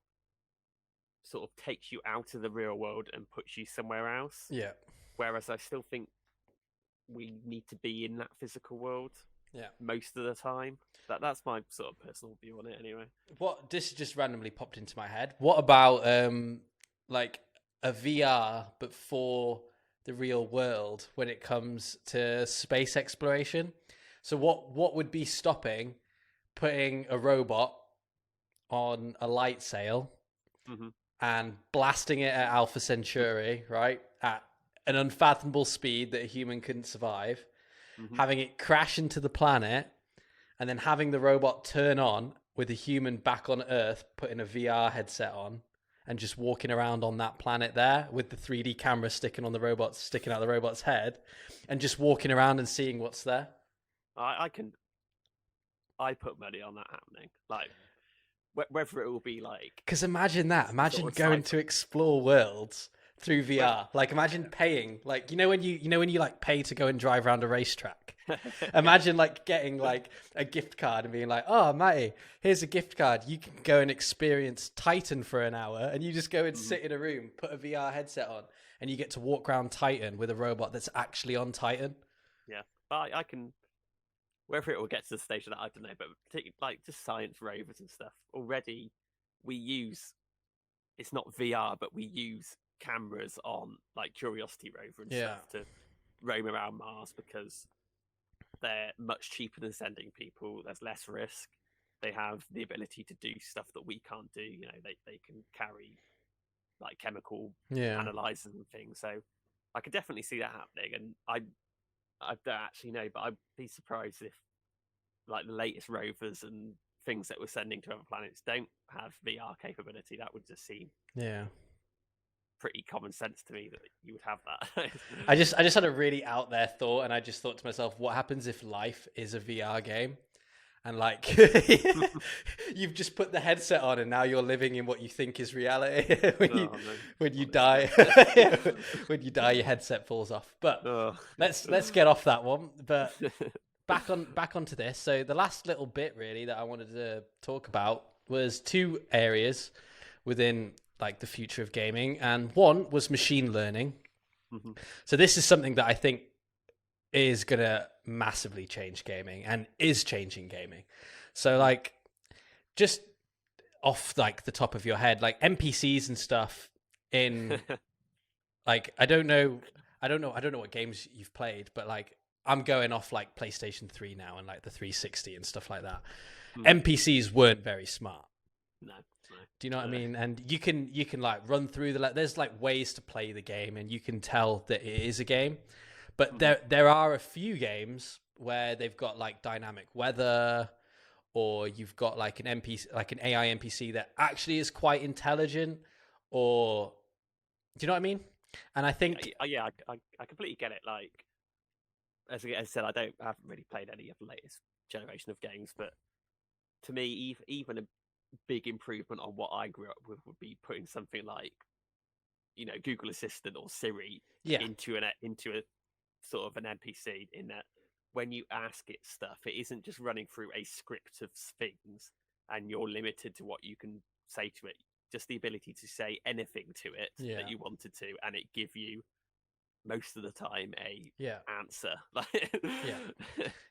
sort of takes you out of the real world and puts you somewhere else. Yeah. Whereas I still think we need to be in that physical world. Yeah. Most of the time. That's my sort of personal view on it anyway. This just randomly popped into my head. What about like a VR but for the real world when it comes to space exploration? So what would be stopping putting a robot on a light sail and blasting it at Alpha Centauri, right? At an unfathomable speed that a human couldn't survive. Having it crash into the planet, and then having the robot turn on with a human back on Earth, putting a VR headset on, and just walking around on that planet there with the 3D camera sticking out the robot's head, and just walking around and seeing what's there. I put money on that happening. Like, whether it will be like, because imagine going to explore worlds through VR. Like, imagine paying, like, you know when you like pay to go and drive around a racetrack. Imagine like getting like a gift card and being like, "Oh, Matty, here's a gift card. You can go and experience Titan for an hour," and you just go and sit in a room, put a VR headset on, and you get to walk around Titan with a robot that's actually on Titan. Yeah, but I can. Whether it will get to the stage of that, I don't know. But like just science rovers and stuff. Already, we use. It's not VR, but we use cameras on like Curiosity rover and stuff to roam around Mars because they're much cheaper than sending people. There's less risk. They have the ability to do stuff that we can't do. You know, they can carry like chemical analyzers and things. So I could definitely see that happening. And I don't actually know, but I'd be surprised if like the latest rovers and things that we're sending to other planets don't have VR capability. That would just seem Yeah. pretty common sense to me that you would have that. I just had a really out there thought, and I just thought to myself, what happens if life is a VR game? And like you've just put the headset on, and now you're living in what you think is reality. when you die, when you die, your headset falls off. But let's get off that one. But back onto this. So the last little bit really that I wanted to talk about was two areas within like the future of gaming, and one was machine learning. Mm-hmm. So this is something that I think is going to massively change gaming and is changing gaming. So like just off like the top of your head, like NPCs and stuff in like, I don't know what games you've played, but like I'm going off like PlayStation 3 now and like the 360 and stuff like that. NPCs weren't very smart. No. Do you know what I mean? And you can like run through there's like ways to play the game, and you can tell that it is a game. But there are a few games where they've got like dynamic weather, or you've got like an NPC, like an AI NPC that actually is quite intelligent, or do you know what I mean? And I think I completely get it. Like as I said, I haven't really played any of the latest generation of games, but to me, even a big improvement on what I grew up with would be putting something like, you know, Google Assistant or Siri into a sort of an NPC, in that when you ask it stuff, it isn't just running through a script of things and you're limited to what you can say to it. Just the ability to say anything to it that you wanted to, and it give you most of the time a answer.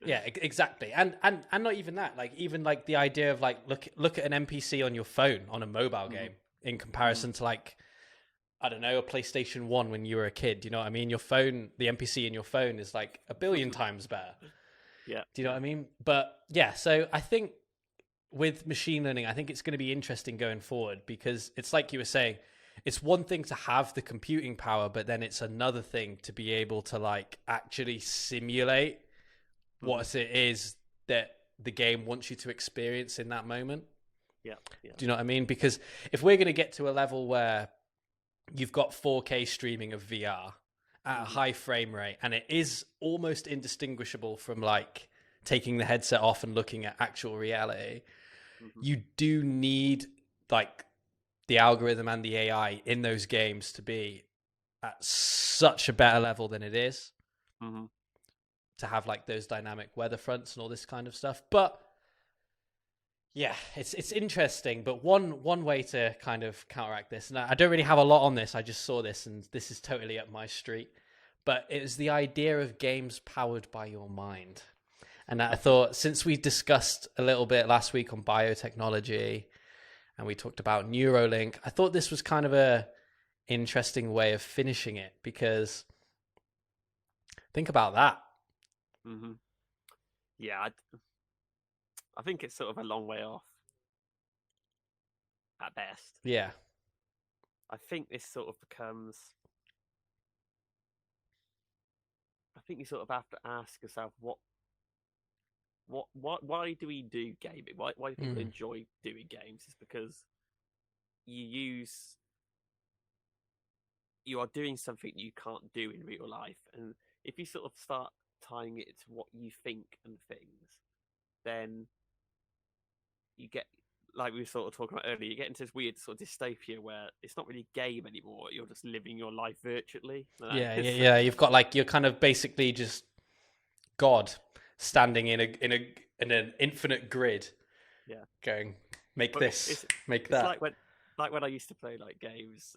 Exactly. And not even that, like even like the idea of like look at an NPC on your phone on a mobile game in comparison to like, I don't know, a PlayStation 1 when you were a kid. You know what I mean? Your phone, the NPC in your phone is like a billion times better. Yeah. Do you know what I mean? But yeah, so I think with machine learning, I think it's going to be interesting going forward, because it's like you were saying, it's one thing to have the computing power, but then it's another thing to be able to like actually simulate what it is that the game wants you to experience in that moment. Yeah. Do you know what I mean? Because if we're going to get to a level where you've got 4K streaming of VR at a high frame rate, and it is almost indistinguishable from like taking the headset off and looking at actual reality, you do need like the algorithm and the AI in those games to be at such a better level than it is, to have like those dynamic weather fronts and all this kind of stuff. But yeah, it's interesting. But one way to kind of counteract this, and I don't really have a lot on this, I just saw this and this is totally up my street, but it was the idea of games powered by your mind. And I thought, since we discussed a little bit last week on biotechnology and we talked about Neuralink, I thought this was kind of a interesting way of finishing it, because think about that. Yeah, I think it's sort of a long way off at best. Yeah. I think this sort of becomes, I think you sort of have to ask yourself why do we do gaming? Why do people enjoy doing games? Is because you are doing something you can't do in real life, and if you sort of start tying it to what you think and things, then you get, like we were sort of talking about earlier, you get into this weird sort of dystopia where it's not really a game anymore. You're just living your life virtually. Yeah. You've got like, you're kind of basically just God standing in an infinite grid. Yeah. Going, make this, make that. It's like when I used to play like games.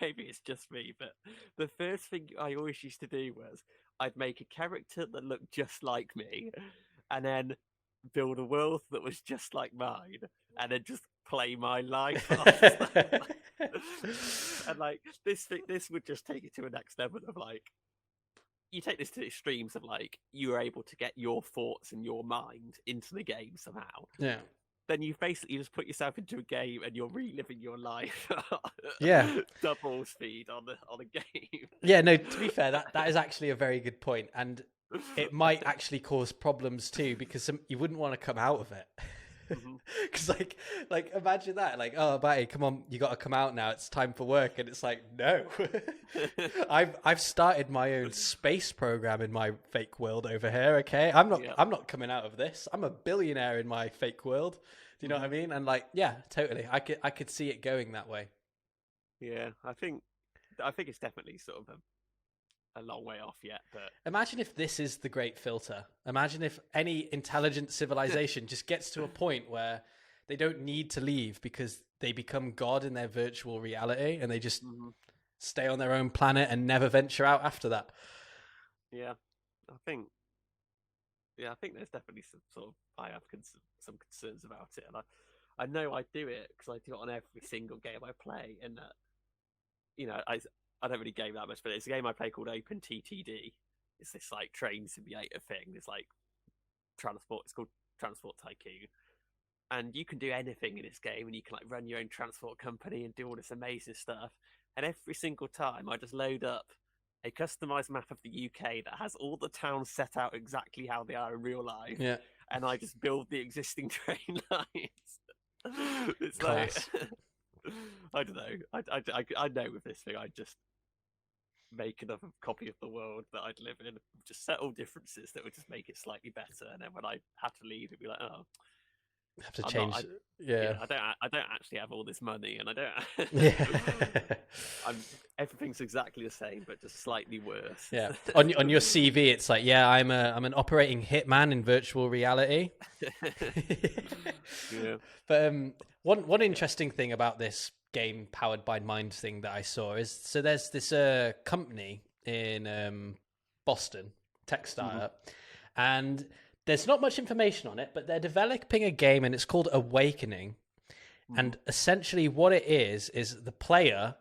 Maybe it's just me, but the first thing I always used to do was I'd make a character that looked just like me, and then build a world that was just like mine, and then just play my life off. And like this would just take it to a next level of like, you take this to extremes of like, you are able to get your thoughts and your mind into the game somehow. Yeah. then you've basically just put yourself into a game and you're reliving your life. Yeah. Double speed on a game. Yeah, no, to be fair, that is actually a very good point, and it might actually cause problems too, because you wouldn't want to come out of it. Because like imagine that, like, oh, Matty, come on, you got to come out now, it's time for work, and it's like, no. I've started my own space program in my fake world over here. Okay, I'm not coming out of this. I'm a billionaire in my fake world. Do you know what I mean? And like, yeah, totally, I could see it going that way. Yeah, I think it's definitely sort of a long way off yet, but imagine if this is the great filter. Imagine if any intelligent civilization just gets to a point where they don't need to leave because they become God in their virtual reality, and they just stay on their own planet and never venture out after that. Yeah, I think there's definitely some sort of, I have some concerns about it, and I know I do it because I do it on every single game I play, and I don't really game that much, but it's a game I play called Open TTD. It's this like train simulator thing. It's like transport. It's called Transport Tycoon, and you can do anything in this game, and you can like run your own transport company and do all this amazing stuff. And every single time, I just load up a customized map of the UK that has all the towns set out exactly how they are in real life. Yeah, and I just build the existing train lines. It's class. like I don't know. I know with this thing, I just make another copy of the world that I'd live in, just settle differences that would just make it slightly better. And then when I have to leave, it'd be like, oh, have to change. I don't actually have all this money, and I don't. Yeah. Everything's exactly the same, but just slightly worse. Yeah. On your CV, it's like, yeah, I'm an operating hitman in virtual reality. Yeah. But one interesting thing about this game powered by mind thing that I saw is, so there's this company in Boston, tech startup, and there's not much information on it, but they're developing a game, and it's called Awakening. And essentially what it is the player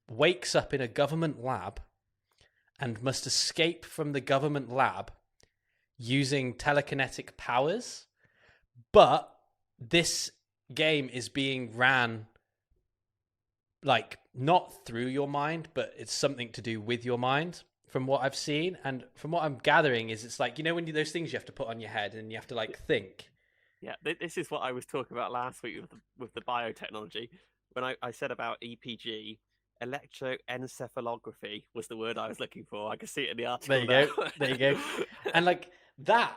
wakes up in a government lab and must escape from the government lab using telekinetic powers. But this game is being ran like not through your mind, but it's something to do with your mind, from what I've seen. And from what I'm gathering is, it's like, when those things you have to put on your head and you have to like think. Yeah, this is what I was talking about last week with the biotechnology. When I said about EPG, electroencephalography was the word I was looking for. I could see it in the article. There you go. And like, that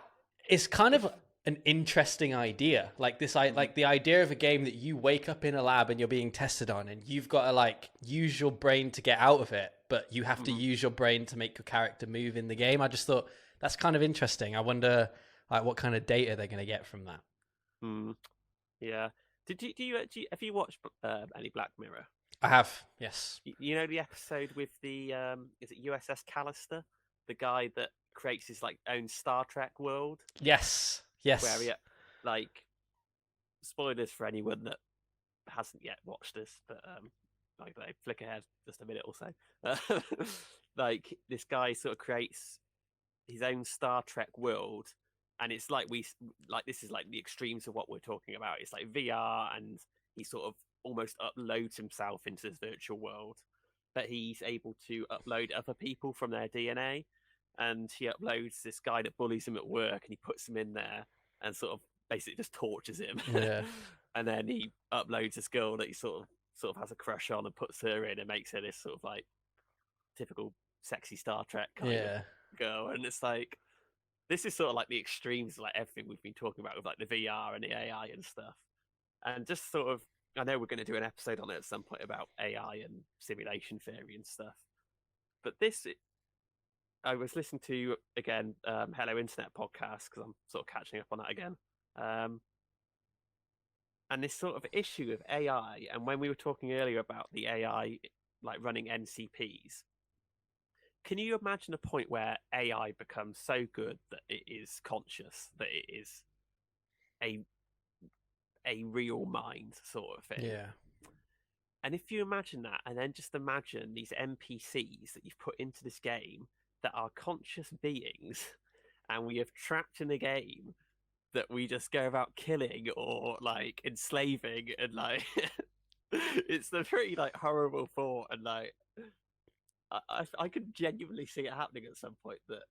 is kind of an interesting idea. Like this, like the idea of a game that you wake up in a lab and you're being tested on, and you've got to like use your brain to get out of it, but you have to use your brain to make your character move in the game. I just thought that's kind of interesting. I wonder like what kind of data they're going to get from that. Yeah. Have you watched any Black Mirror? I have, yes. You know the episode with the is it USS Callister, the guy that creates his like own Star Trek world? Yes. Where he, like, spoilers for anyone that hasn't yet watched this, but like they flick ahead just a minute or so. Like this guy sort of creates his own Star Trek world, and it's like this is like the extremes of what we're talking about. It's like VR, and he sort of almost uploads himself into this virtual world, but he's able to upload other people from their DNA. And he uploads this guy that bullies him at work, and he puts him in there and sort of basically just tortures him. Yeah. And then he uploads this girl that he sort of has a crush on and puts her in and makes her this sort of like typical sexy Star Trek kind of girl. And it's like, this is sort of like the extremes of like everything we've been talking about with like the VR and the AI and stuff. And just sort of, I know we're going to do an episode on it at some point about AI and simulation theory and stuff. But I was listening to, again, Hello Internet podcast, because I'm sort of catching up on that again. And this sort of issue of AI, and when we were talking earlier about the AI like running NCPs, can you imagine a point where AI becomes so good that it is conscious, that it is a real mind sort of thing? Yeah. And if you imagine that, and then just imagine these NPCs that you've put into this game that are conscious beings, and we have trapped in a game that we just go about killing or like enslaving, and like it's the pretty like horrible thought, and like I could genuinely see it happening at some point. That,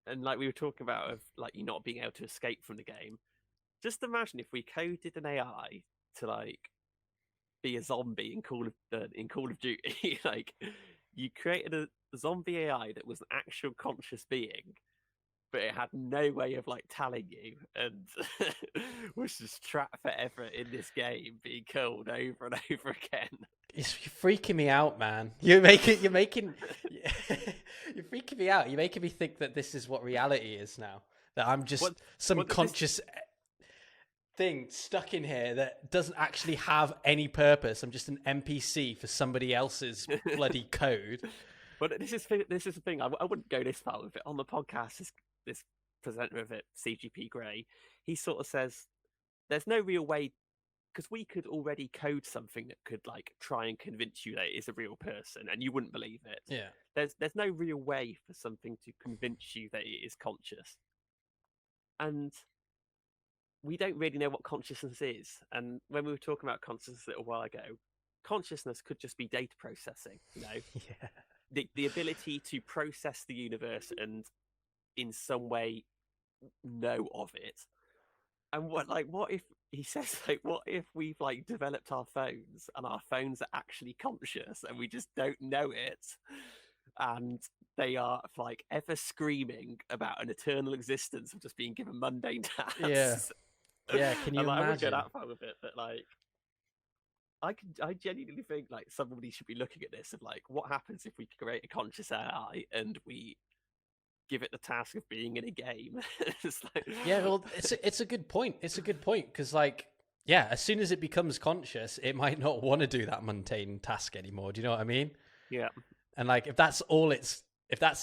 and like we were talking about of like you not being able to escape from the game. Just imagine if we coded an AI to like be a zombie in Call of Duty. Like you created a zombie AI that was an actual conscious being, but it had no way of like telling you, and was just trapped forever in this game, being killed over and over again. You're freaking me out, man. You're freaking me out. You're making me think that this is what reality is now. That I'm just some conscious thing stuck in here that doesn't actually have any purpose. I'm just an NPC for somebody else's bloody code. But this is the thing. I wouldn't go this far with it on the podcast. This presenter of it, CGP Grey, he sort of says there's no real way, because we could already code something that could like try and convince you that it is a real person, and you wouldn't believe it. Yeah. There's no real way for something to convince you that it is conscious, and we don't really know what consciousness is. And when we were talking about consciousness a little while ago, consciousness could just be data processing. Yeah. The ability to process the universe and in some way know of it. And what if he says, like, what if we've like developed our phones and our phones are actually conscious and we just don't know it, and they are like ever screaming about an eternal existence of just being given mundane tasks? Yeah, can you I would go imagine? that far with it, but like I genuinely think like somebody should be looking at this of like, what happens if we create a conscious AI and we give it the task of being in a game? It's like... Yeah, well, it's a good point. It's a good point because, like, yeah, as soon as it becomes conscious, it might not want to do that mundane task anymore. Do you know what I mean? Yeah. And like, if that's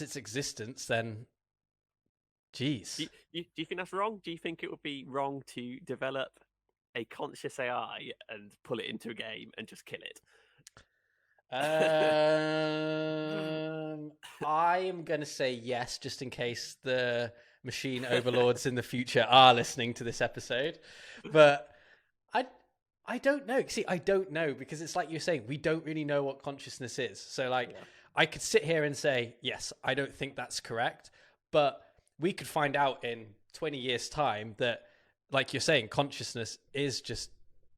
its existence, then, geez. Do you think that's wrong? Do you think it would be wrong to develop a conscious AI and pull it into a game and just kill it? I am going to say yes, just in case the machine overlords in the future are listening to this episode. But I don't know. See, I don't know, because it's like you're saying, we don't really know what consciousness is. So like, yeah. I could sit here and say, yes, I don't think that's correct. But we could find out in 20 years' time that, like you're saying, consciousness is just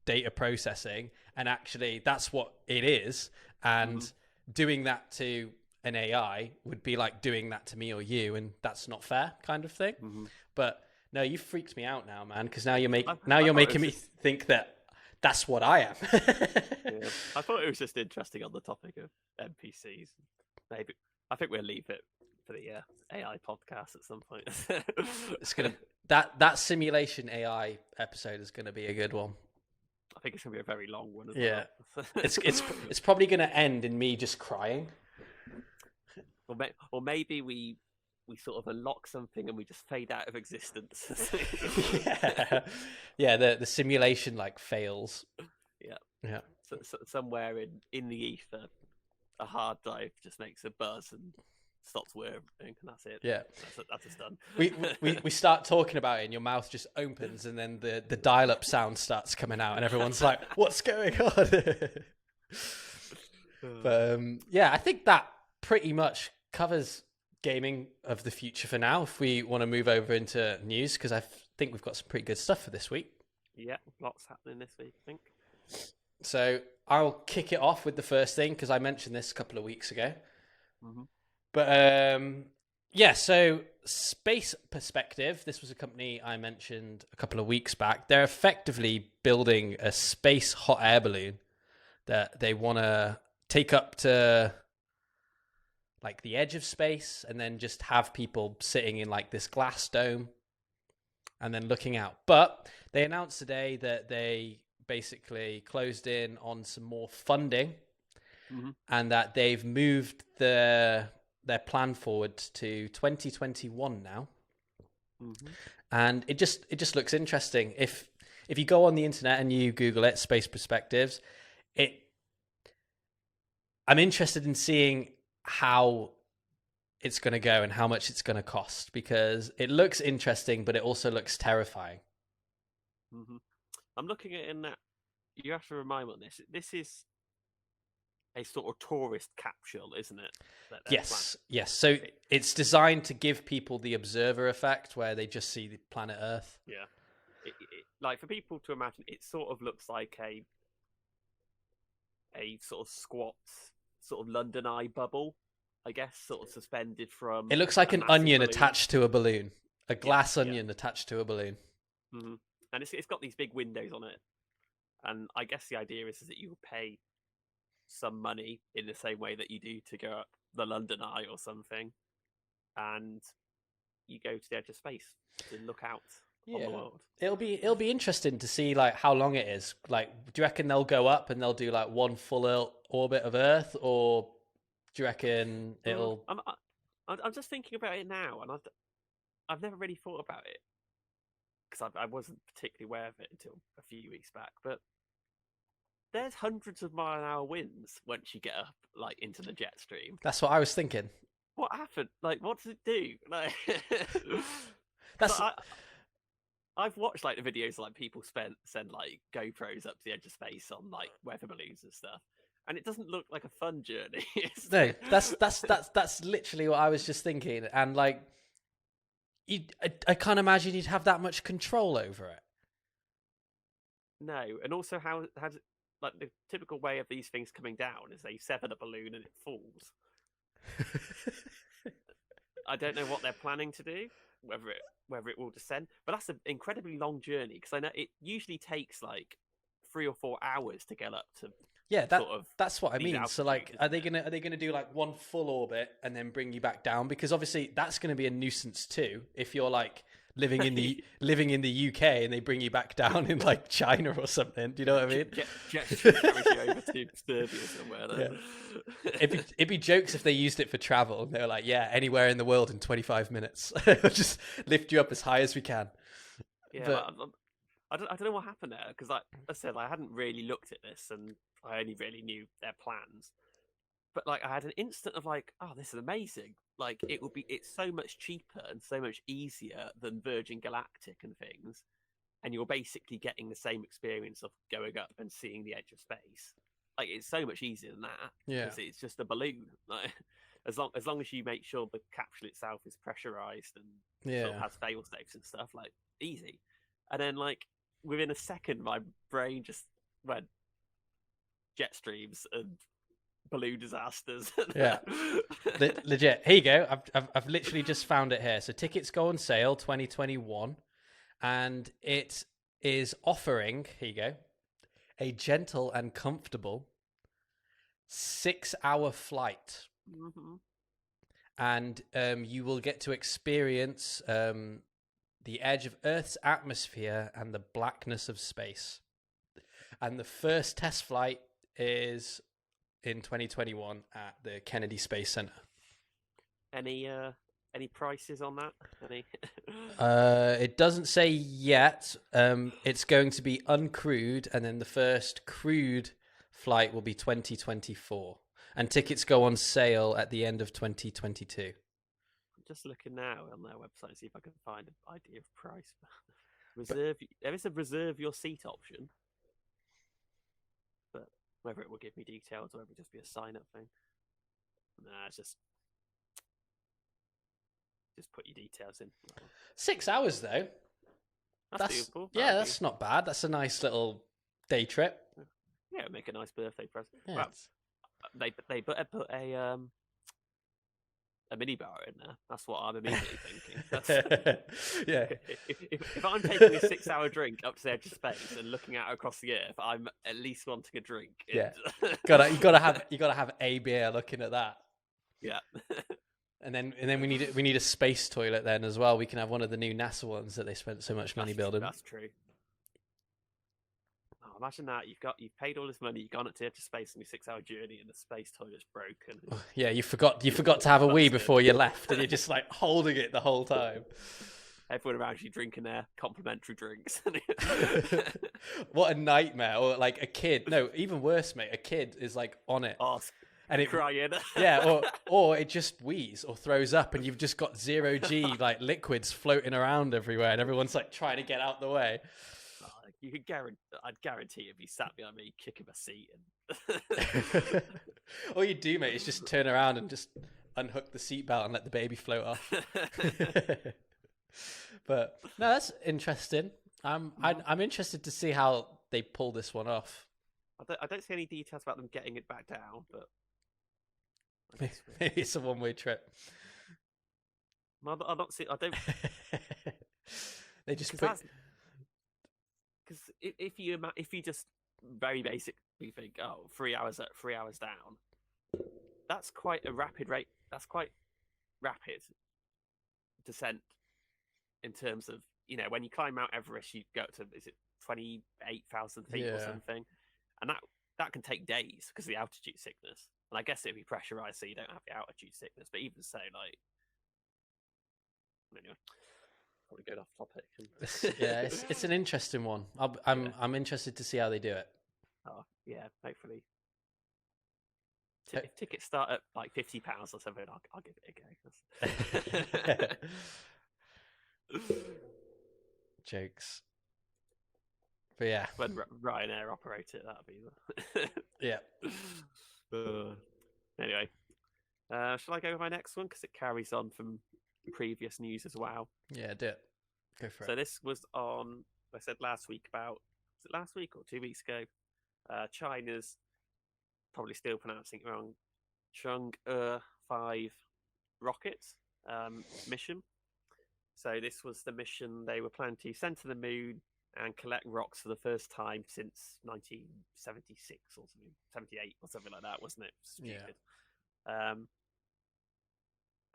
data processing, and actually that's what it is. And doing that to an AI would be like doing that to me or you, and that's not fair, kind of thing. But no, you freaked me out now, man, because now you're making me think that that's what I am. Yeah. I thought it was just interesting on the topic of NPCs. Maybe I think we'll leave it for the AI podcast at some point. It's gonna that simulation AI episode is gonna be a good one. I think it's gonna be a very long one as well. It's probably gonna end in me just crying. Or maybe we sort of unlock something and we just fade out of existence. Yeah. The simulation like fails. Yeah. So somewhere in the ether, a hard drive just makes a buzz and stops working, and that's it. Yeah, that's a stun. We start talking about it, and your mouth just opens, and then the dial-up sound starts coming out, and everyone's like, "What's going on?" But yeah, I think that pretty much covers gaming of the future for now. If we want to move over into news, because I think we've got some pretty good stuff for this week. Yeah, lots happening this week, I think. So I'll kick it off with the first thing, because I mentioned this a couple of weeks ago. But yeah, so Space Perspective, this was a company I mentioned a couple of weeks back. They're effectively building a space hot air balloon that they want to take up to like the edge of space, and then just have people sitting in like this glass dome and then looking out. But they announced today that they basically closed in on some more funding, and that they've moved their plan forward to 2021 now. And it just looks interesting. If you go on the internet and you Google it, Space Perspectives, I'm interested in seeing how it's going to go and how much it's going to cost, because it looks interesting, but it also looks terrifying. Mm-hmm. I'm looking at it in that you have to remind me on this. This is a sort of tourist capsule, isn't it? Yes. So it's designed to give people the observer effect, where they just see the planet Earth. Yeah. Like, for people to imagine, it sort of looks like a sort of squat, sort of London Eye bubble, I guess, sort of suspended from. It looks like an onion attached to a balloon, a glass onion attached to a balloon. Mm-hmm. And it's got these big windows on it, and I guess the idea is that you pay some money in the same way that you do to go up the London Eye or something, and you go to the edge of space to look out on the world. It'll be interesting to see like how long it is. Like, do you reckon they'll go up and they'll do like one full orbit of Earth, or do you reckon it'll? I'm just thinking about it now, and I've never really thought about it because I wasn't particularly aware of it until a few weeks back. But there's hundreds of mile-an-hour winds once you get up like into the jet stream. That's what I was thinking. What happened? Like, what does it do? Like, that's. I've watched like the videos like people send like GoPros up to the edge of space on like weather balloons and stuff, and it doesn't look like a fun journey. No, that's literally what I was just thinking, and like, I can't imagine you'd have that much control over it. No, and also how like the typical way of these things coming down is they sever the balloon and it falls. I don't know what they're planning to do, whether it will descend, but that's an incredibly long journey, because I know it usually takes like 3 or 4 hours to get up to. Yeah, that's what I mean. So like, are they gonna do like one full orbit and then bring you back down? Because obviously that's gonna be a nuisance too if you're like living in the UK and they bring you back down in like China or something. Do you know what I mean? Jet carries you over to Serbia somewhere. Yeah. It'd be jokes if they used it for travel. They were like, yeah, anywhere in the world in 25 minutes. Just lift you up as high as we can. Yeah, but, I don't know what happened there, because like I said, I hadn't really looked at this and I only really knew their plans. But like, I had an instant of like, oh, this is amazing. Like, it's so much cheaper and so much easier than Virgin Galactic and things. And you're basically getting the same experience of going up and seeing the edge of space. Like, it's so much easier than that. Yeah. Because it's just a balloon. Like, as long as you make sure the capsule itself is pressurized and sort of has fail safes and stuff, like, easy. And then like within a second, my brain just went jet streams and balloon disasters. Yeah, legit. Here you go. I've literally just found it here. So tickets go on sale 2021, and it is offering, here you go, a gentle and comfortable 6-hour flight. Mm-hmm. And you will get to experience the edge of Earth's atmosphere and the blackness of space. And the first test flight is in 2021 at the Kennedy Space Center. Any prices on that? Any? It doesn't say yet. It's going to be uncrewed, and then the first crewed flight will be 2024. And tickets go on sale at the end of 2022. I'm just looking now on their website to see if I can find an idea of price. There is a reserve your seat option, but whether it will give me details or whether it will just be a sign-up thing. Nah, it's just put your details in. 6 hours though. That's doable. Yeah, that's not bad. That's a nice little day trip. Yeah, make a nice birthday present. Yeah, well, they put a minibar in there. That's what I'm immediately thinking. Yeah. If I'm taking a 6-hour drink up to the edge of space and looking out across the earth, I'm at least wanting a drink. Yeah. you gotta have a beer looking at that. Yeah. And then we need a space toilet then as well. We can have one of the new NASA ones that they spent so much money building. That's true. Oh, imagine that you've paid all this money, you've gone up to the edge of space on your 6-hour journey, and the space toilet's broken. Yeah, you forgot to have a wee before you left, and you're just like holding it the whole time. Everyone around you drinking their complimentary drinks. What a nightmare! Or like a kid. No, even worse, mate. A kid is like on it. Oh, and it crying. yeah, or it just wheezes or throws up, and you've just got 0G like liquids floating around everywhere, and everyone's like trying to get out the way. You could I'd guarantee if you sat behind me, kick him a seat, and All you do, mate, is just turn around and just unhook the seatbelt and let the baby float off. But no, that's interesting. I'm interested to see how they pull this one off. I don't see any details about them getting it back down, but maybe it's a one-way trip. I'm not see. I don't. They just put. Because if you just very basically think, oh, 3 hours up, 3 hours down, that's quite a rapid rate. That's quite rapid descent in terms of, when you climb Mount Everest, you go up to, is it 28,000 feet or something, and that can take days because of the altitude sickness. And I guess it'd be pressurized so you don't have the altitude sickness. But even so, like, anyway. Probably going off topic. Yeah, it's an interesting one. I'm interested to see how they do it. Oh yeah, hopefully. If tickets start at like £50 or something, I'll give it a go. Jokes. But yeah, when Ryanair operate it, that'd be yeah. Anyway, shall I go with my next one because it carries on from previous news as well? Yeah, do it. Go for it. So this was on, I said last week about, was it last week or 2 weeks ago? China's, probably still pronouncing it wrong, Chang'e 5 rocket mission. So this was the mission they were planning to send to the moon and collect rocks for the first time since 1976 or something, 78 or something like that, wasn't it? Stupid. Yeah.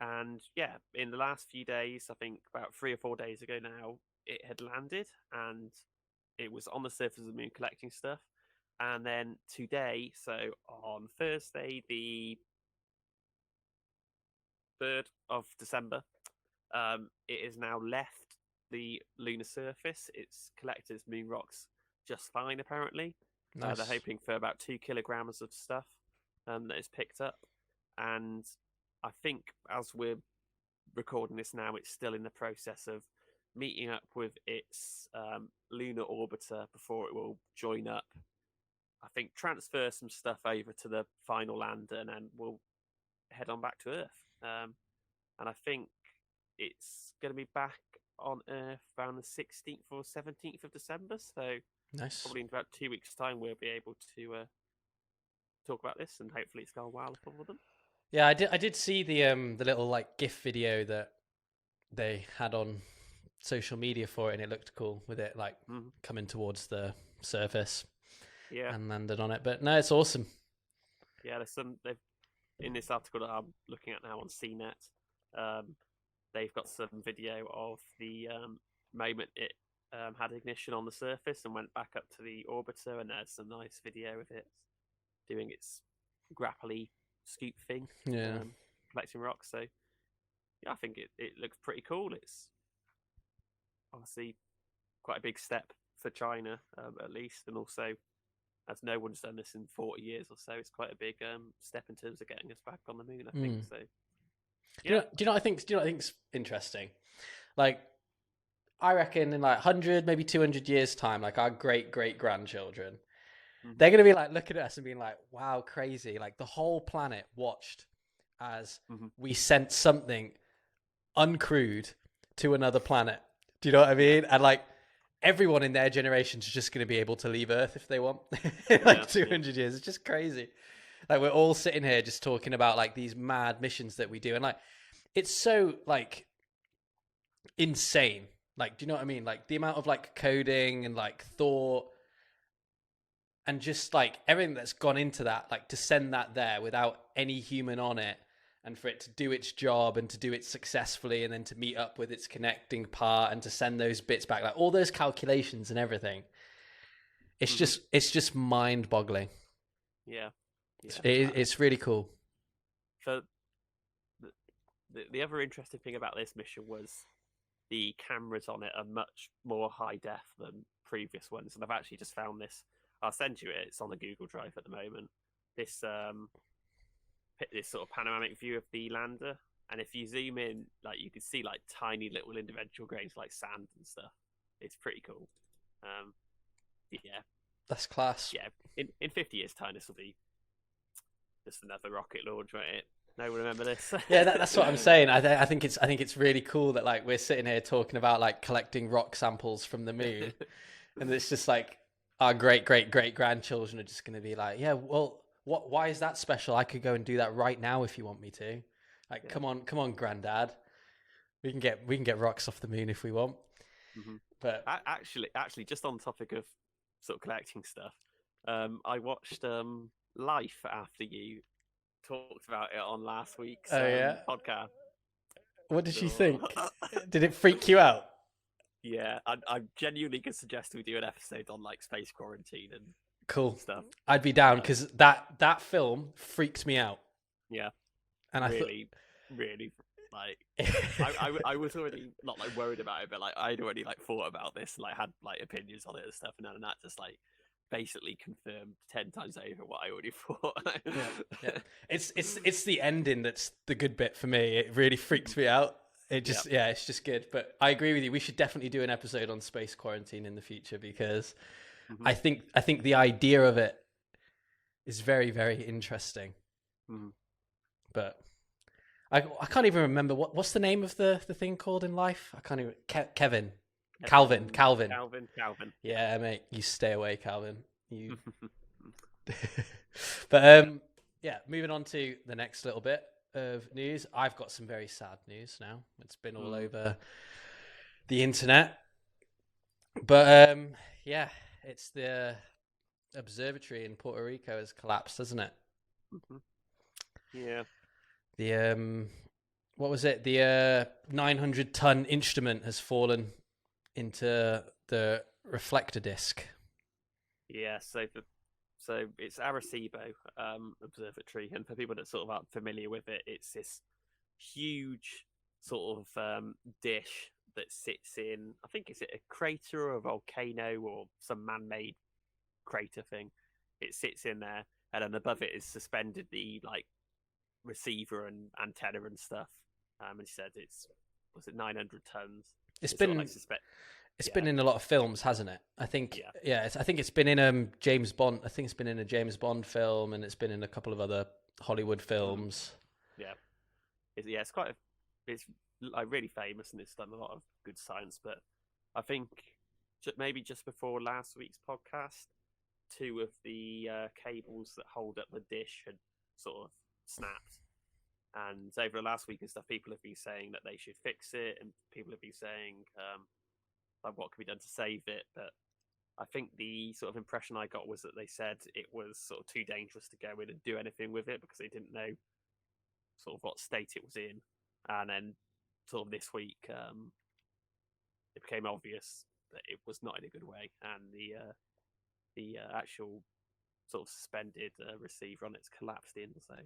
And yeah, in the last few days, I think about 3 or 4 days ago now, it had landed and it was on the surface of the moon collecting stuff. And then today, so on Thursday, the 3rd of December, it has now left the lunar surface. It's collected moon rocks just fine, apparently. Nice. They're hoping for about 2 kilograms of stuff that is picked up. And I think as we're recording this now, it's still in the process of meeting up with its lunar orbiter before it will join up. I think transfer some stuff over to the final lander and then we'll head on back to Earth. And I think it's going to be back on Earth around the 16th or 17th of December. So nice. Probably in about 2 weeks' time, we'll be able to talk about this, and hopefully it's gone well for them. Yeah, I did see the little like GIF video that they had on social media for it, and it looked cool with it like coming towards the surface. Yeah, and landed on it. But no, it's awesome. Yeah, they've in this article that I'm looking at now on CNET. They've got some video of the moment it had ignition on the surface and went back up to the orbiter, and there's some nice video of it doing its grapply scoop thing, collecting rocks. So yeah, I think it looks pretty cool. It's obviously quite a big step for China, at least, and also as no one's done this in 40 years or so, it's quite a big step in terms of getting us back on the moon, I think. So yeah. Do you know what I think's interesting? Like, I reckon in like 100, maybe 200 years time, like our great grandchildren, they're going to be like looking at us and being like, wow, crazy. Like the whole planet watched as we sent something uncrewed to another planet. Do you know what I mean? And like everyone in their generation is just going to be able to leave Earth if they want. Like 200 years. It's just crazy. Like we're all sitting here just talking about like these mad missions that we do. And like, it's so like insane. Like, do you know what I mean? Like the amount of like coding and like thought and just like everything that's gone into that, like to send that there without any human on it and for it to do its job and to do it successfully and then to meet up with its connecting part and to send those bits back, like all those calculations and everything. It's just mind boggling. Yeah. It's really cool. So the other interesting thing about this mission was the cameras on it are much more high def than previous ones. And I've actually just found this. I'll send you it. It's on the Google Drive at the moment. This this sort of panoramic view of the lander, and if you zoom in, like you can see like tiny little individual grains like sand and stuff. It's pretty cool. Yeah, That's class. yeah. In 50 years' time, this will be just another rocket launch, won't it? No one remember this. Yeah, that's what I'm saying. I think it's really cool that like we're sitting here talking about like collecting rock samples from the moon, and it's just like our great grandchildren are just going to be like, yeah, well, why is that special? I could go and do that right now if you want me to. Like, Yeah. come on, granddad. We can get rocks off the moon if we want. Mm-hmm. But actually, just on the topic of sort of collecting stuff, I watched Life after you talked about it on last week's podcast. What did you think? Did it freak you out? Yeah, I genuinely could suggest we do an episode on like space quarantine and cool stuff. I'd be down because that film freaked me out. Yeah, and really like I was already not like worried about it, but like I'd already like thought about this, like had like opinions on it and stuff, and then that just like basically confirmed 10 times over what I already thought. Yeah. It's the ending that's the good bit for me. It really freaks me out. It just it's just good. But I agree with you. We should definitely do an episode on space quarantine in the future because I think the idea of it is very, very interesting. But I can't even remember what's the name of the thing called in life. I can't even. Calvin. Yeah, mate, you stay away, Calvin. You. But yeah, moving on to the next little bit of news. I've got some very sad news now. It's been all over the internet. But yeah, it's the observatory in Puerto Rico has collapsed, hasn't it? Yeah. The what was it? The 900-ton instrument has fallen into the reflector disc. Yeah, so it's Arecibo Observatory, and for people that sort of aren't familiar with it, it's this huge sort of dish that sits in, I think, is it a crater or a volcano or some man-made crater thing? It sits in there, and then above it is suspended the like receiver and antenna and stuff. And she said was it 900 tons? It's been in a lot of films, hasn't it? I think. Yeah. I think it's been in James Bond. I think it's been in a James Bond film, and it's been in a couple of other Hollywood films. Yeah. It's it's like really famous, and it's done a lot of good science. But I think maybe just before last week's podcast, 2 of the cables that hold up the dish had sort of snapped. And over the last week and stuff, people have been saying that they should fix it, and people have been saying like what can be done to save it. But I think the sort of impression I got was that they said it was sort of too dangerous to go in and do anything with it because they didn't know sort of what state it was in. And then sort of this week, it became obvious that it was not in a good way, and the actual sort of suspended receiver on it's collapsed in. So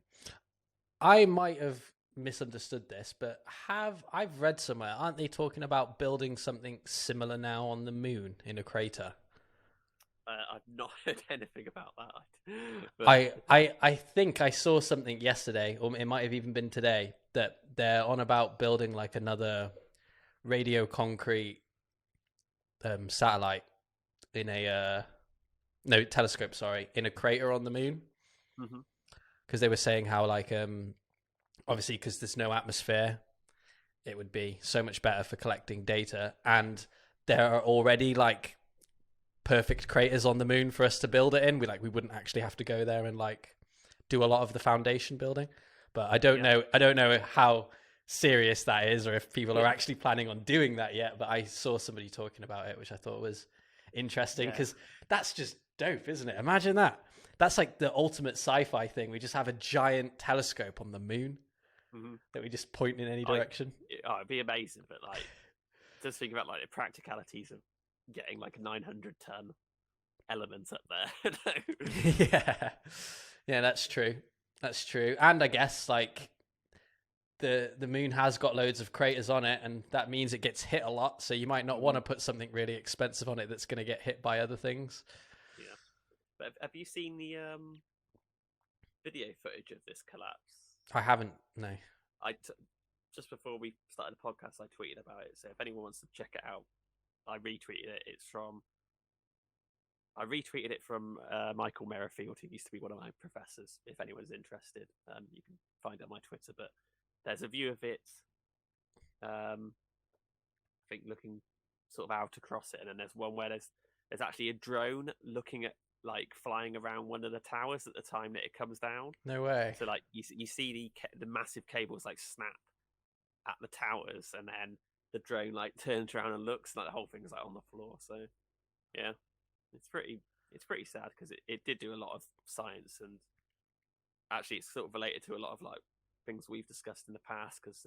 I might have misunderstood this, but I've read somewhere, aren't they talking about building something similar now on the moon in a crater? I've not heard anything about that. But... I think I saw something yesterday, or it might have even been today, that they're on about building like another radio concrete satellite in a telescope, in a crater on the moon. Because they were saying how like obviously because there's no atmosphere, it would be so much better for collecting data, and there are already like perfect craters on the moon for us to build it in. We wouldn't actually have to go there and like do a lot of the foundation building. But I don't know how serious that is, or if people are actually planning on doing that yet. But I saw somebody talking about it, which I thought was interesting, because that's just dope, isn't it? Imagine that. That's like the ultimate sci-fi thing. We just have a giant telescope on the moon that we just point in any direction. It'd be amazing, but like, just think about like the practicalities of getting like a 900-ton element up there. Yeah, that's true. And I guess like the moon has got loads of craters on it, and that means it gets hit a lot. So you might not want to put something really expensive on it that's going to get hit by other things. But have you seen the video footage of this collapse? I haven't. No. Just before we started the podcast, I tweeted about it. So if anyone wants to check it out, I retweeted it. I retweeted it from Michael Merrifield, who used to be one of my professors. If anyone's interested, you can find it on my Twitter. But there's a view of it. I think looking sort of out across it, and then there's one where there's actually a drone looking at like flying around one of the towers at the time that it comes down. No way. So like you see the massive cables like snap at the towers, and then the drone like turns around and looks, and like, the whole thing's like on the floor. So yeah, it's pretty sad because it did do a lot of science, and actually it's sort of related to a lot of like things we've discussed in the past, because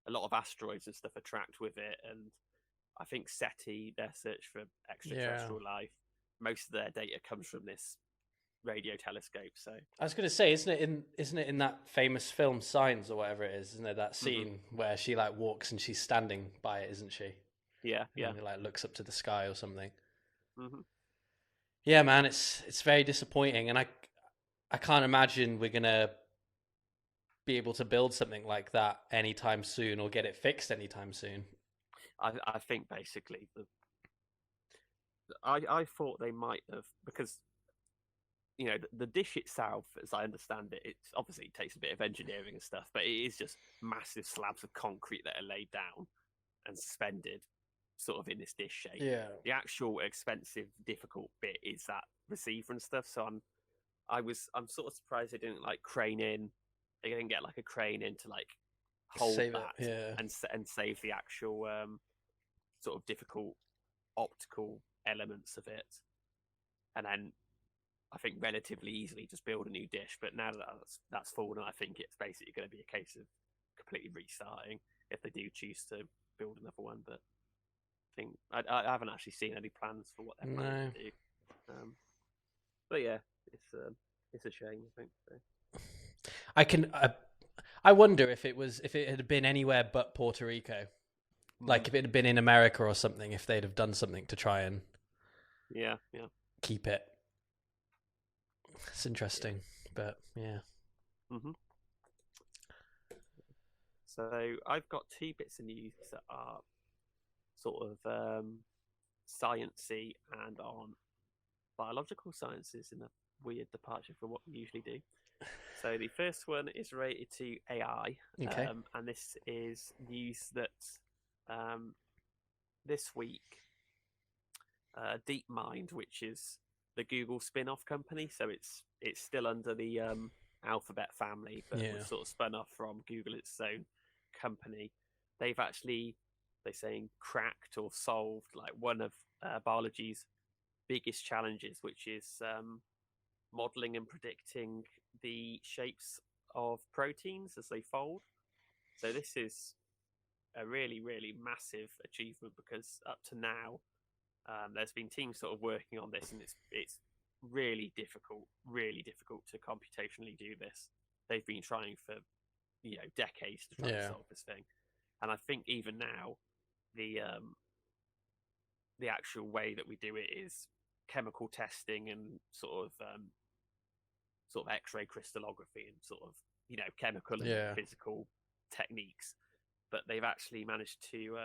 a lot of asteroids and stuff attract with it, and I think SETI, their search for extraterrestrial life, most of their data comes from this radio telescope. So I was going to say, isn't it in that famous film Signs or whatever it is? Isn't there that scene where she like walks and she's standing by it, isn't she? Yeah. And it, like looks up to the sky or something. Mm-hmm. Yeah, man, it's very disappointing, and I can't imagine we're gonna be able to build something like that anytime soon or get it fixed anytime soon. I think basically I thought they might have, because the dish itself, as I understand it, it's obviously it takes a bit of engineering and stuff, but it is just massive slabs of concrete that are laid down and suspended sort of in this dish shape. Yeah. The actual expensive, difficult bit is that receiver and stuff. So I'm sort of surprised they didn't like crane in. They didn't get like a crane in to like hold Save that it, yeah. and save the actual sort of difficult optical elements of it, and then I think relatively easily just build a new dish. But now that that's fallen, I think it's basically going to be a case of completely restarting if they do choose to build another one. But I think I haven't actually seen any plans for what they're planning to do. But yeah, it's a shame, I think. So. I wonder if it had been anywhere but Puerto Rico, like if it had been in America or something, if they'd have done something to try and keep it. It's interesting, but yeah. Mm-hmm. So I've got two bits of news that are sort of sciencey and on biological sciences in a weird departure from what we usually do. So the first one is related to AI, Okay. and this is news that this week, DeepMind, which is the Google spin-off company, so it's still under the Alphabet family, but was sort of spun off from Google, its own company. They've actually, they're saying, cracked or solved like one of biology's biggest challenges, which is modeling and predicting the shapes of proteins as they fold. So this is a really, really massive achievement, because up to now there's been teams sort of working on this, and it's really difficult to computationally do this. They've been trying for decades to try to solve this thing, and I think even now the actual way that we do it is chemical testing and sort of X-ray crystallography and sort of chemical and physical techniques. But they've actually managed to,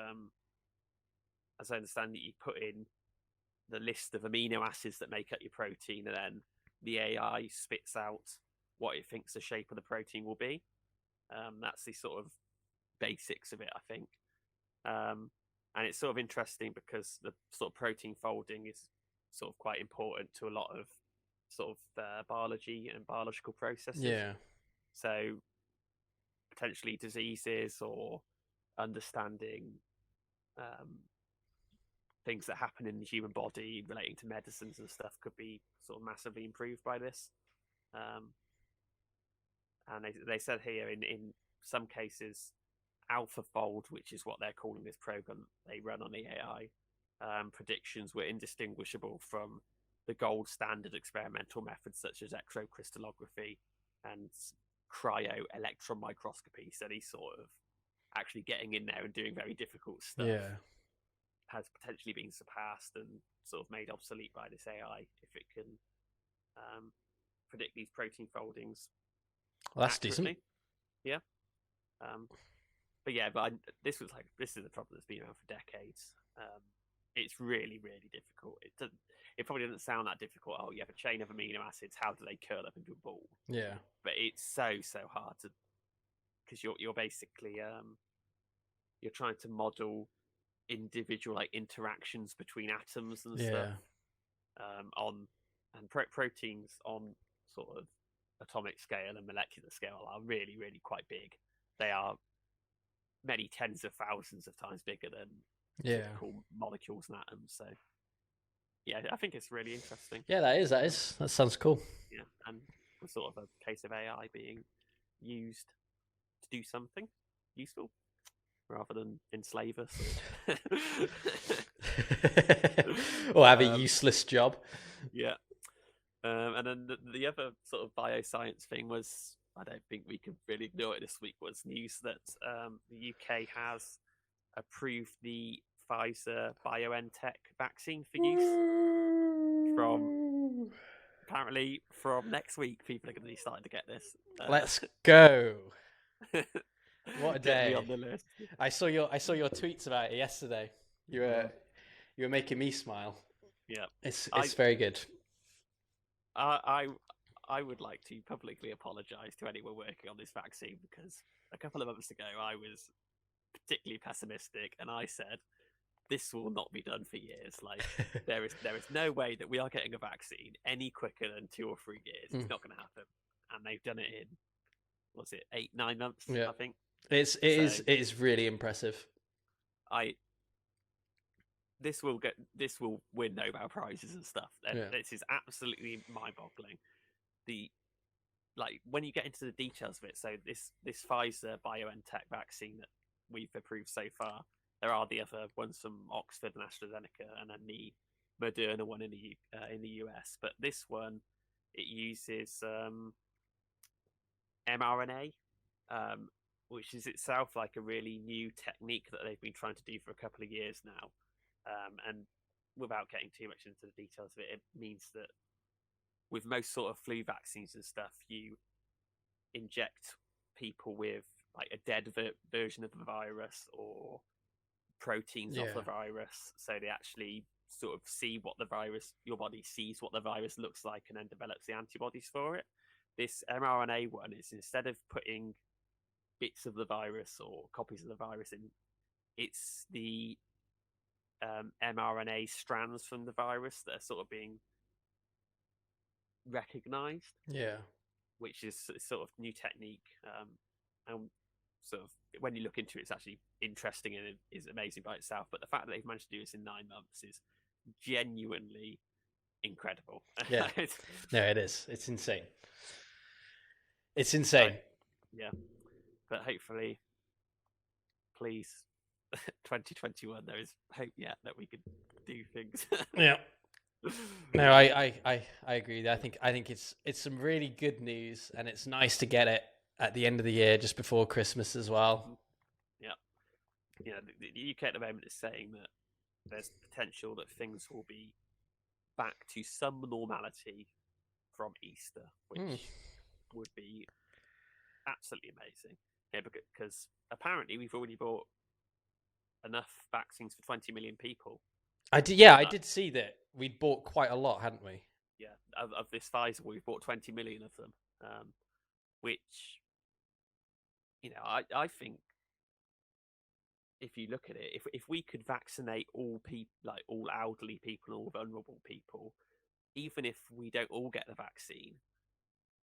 as I understand it, you put in the list of amino acids that make up your protein, and then the AI spits out what it thinks the shape of the protein will be. That's the sort of basics of it, I think. And it's sort of interesting because the sort of protein folding is sort of quite important to a lot of sort of biology and biological processes. Yeah. So potentially diseases or understanding things that happen in the human body relating to medicines and stuff could be sort of massively improved by this. And they said here in some cases, AlphaFold, which is what they're calling this program they run on the AI, predictions were indistinguishable from the gold standard experimental methods such as X-ray crystallography and cryo-electron microscopy. So these sort of actually getting in there and doing very difficult stuff has potentially been surpassed and sort of made obsolete by this AI if it can predict these protein foldings Well, that's accurately. decent. Yeah. But this is a problem that's been around for decades. It's really, really difficult. It probably doesn't sound that difficult. Oh, you have a chain of amino acids. How do they curl up into a ball? Yeah. But it's so hard to, because you're basically you're trying to model individual like interactions between atoms and stuff proteins on sort of atomic scale and molecular scale are really, really quite big. They are many tens of thousands of times bigger than typical molecules and atoms. So yeah, I think it's really interesting. Yeah, that sounds cool. Yeah, and it's sort of a case of AI being used to do something useful rather than enslave us or have a useless job. Yeah. And then the other sort of bioscience thing was, I don't think we could really ignore it this week, was news that the UK has approved the Pfizer BioNTech vaccine for use. Apparently from next week, people are going to be starting to get this. Let's go. What a day! Get me on the list. I saw your tweets about it yesterday. You were making me smile. Yeah, it's very good. I would like to publicly apologise to anyone working on this vaccine, because a couple of months ago I was particularly pessimistic and I said this will not be done for years. Like there is no way that we are getting a vaccine any quicker than 2 or 3 years. It's not going to happen, and they've done it in 8-9 months. Yeah. I think it is really impressive. This will win Nobel prizes and stuff. This is absolutely mind-boggling. When you get into the details of it, so this Pfizer BioNTech vaccine that we've approved so far, there are the other ones from Oxford and AstraZeneca, and then the Moderna one in the US. But this one, it uses mRNA, which is itself like a really new technique that they've been trying to do for a couple of years now. And without getting too much into the details of it, it means that with most sort of flu vaccines and stuff, you inject people with like a dead version of the virus or proteins of the virus, so they actually sort of see what the virus, your body sees what the virus looks like and then develops the antibodies for it. This mRNA one is, instead of putting bits of the virus or copies of the virus in, it's the mRNA strands from the virus that are sort of being recognized, which is sort of new technique, and sort of when you look into it, it's actually interesting and it is amazing by itself. But the fact that they've managed to do this in 9 months is genuinely incredible. Yeah, no, it is. It's insane. It's insane. Yeah, but hopefully, please, 2021, there is hope yet that we could do things. Yeah. No, I agree. I think it's some really good news, and it's nice to get it at the end of the year, just before Christmas as well. Yeah, the UK at the moment is saying that there's potential that things will be back to some normality from Easter, which would be absolutely amazing. Yeah, because apparently we've already bought enough vaccines for 20 million people. I did see that we'd bought quite a lot, hadn't we? Yeah, of this Pfizer, we've bought 20 million of them, which, I think if you look at it, if we could vaccinate all people, like all elderly people and all vulnerable people, even if we don't all get the vaccine,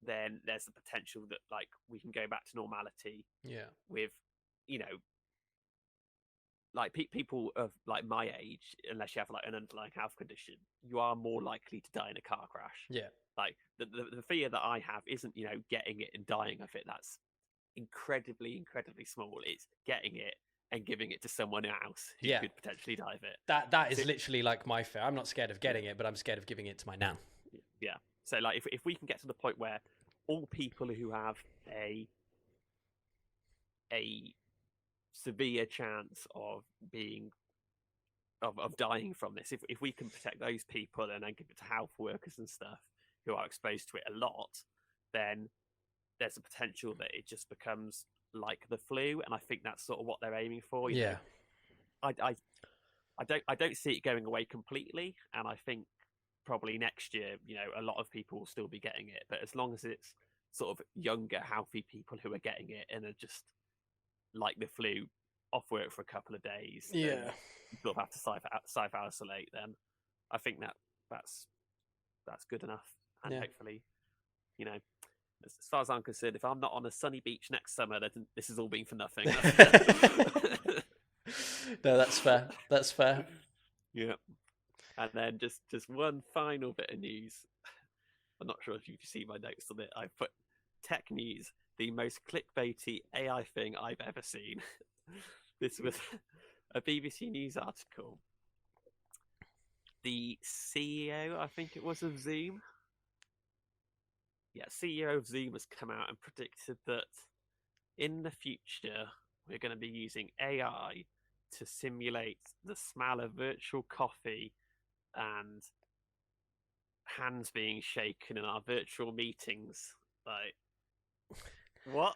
then there's the potential that like we can go back to normality. Yeah. With, like people of like my age, unless you have like an underlying health condition, you are more likely to die in a car crash. Yeah. Like the fear that I have isn't, getting it and dying of it. That's incredibly, incredibly small. It's getting it and giving it to someone else who could potentially die of it. That is literally like my fear. I'm not scared of getting it, but I'm scared of giving it to my nan. Yeah. So like if we can get to the point where all people who have a severe chance of dying from this, if we can protect those people and then give it to health workers and stuff, who are exposed to it a lot, then there's a potential that it just becomes like the flu, and I think that's sort of what they're aiming for. You know, I don't see it going away completely, and I think probably next year, you know, a lot of people will still be getting it, but as long as it's sort of younger, healthy people who are getting it and are just like the flu, off work for a couple of days, you sort of have to self-isolate, then I think that's good enough, and hopefully, you know, as far as I'm concerned, if I'm not on a sunny beach next summer, then this has all been for nothing. No, that's fair. That's fair. Yeah. And then just one final bit of news. I'm not sure if you see my notes on it. I put tech news, the most clickbaity AI thing I've ever seen. This was a BBC News article. The CEO, I think it was, of Zoom. Yeah, CEO of Zoom has come out and predicted that in the future, we're going to be using AI to simulate the smell of virtual coffee and hands being shaken in our virtual meetings. Like, what?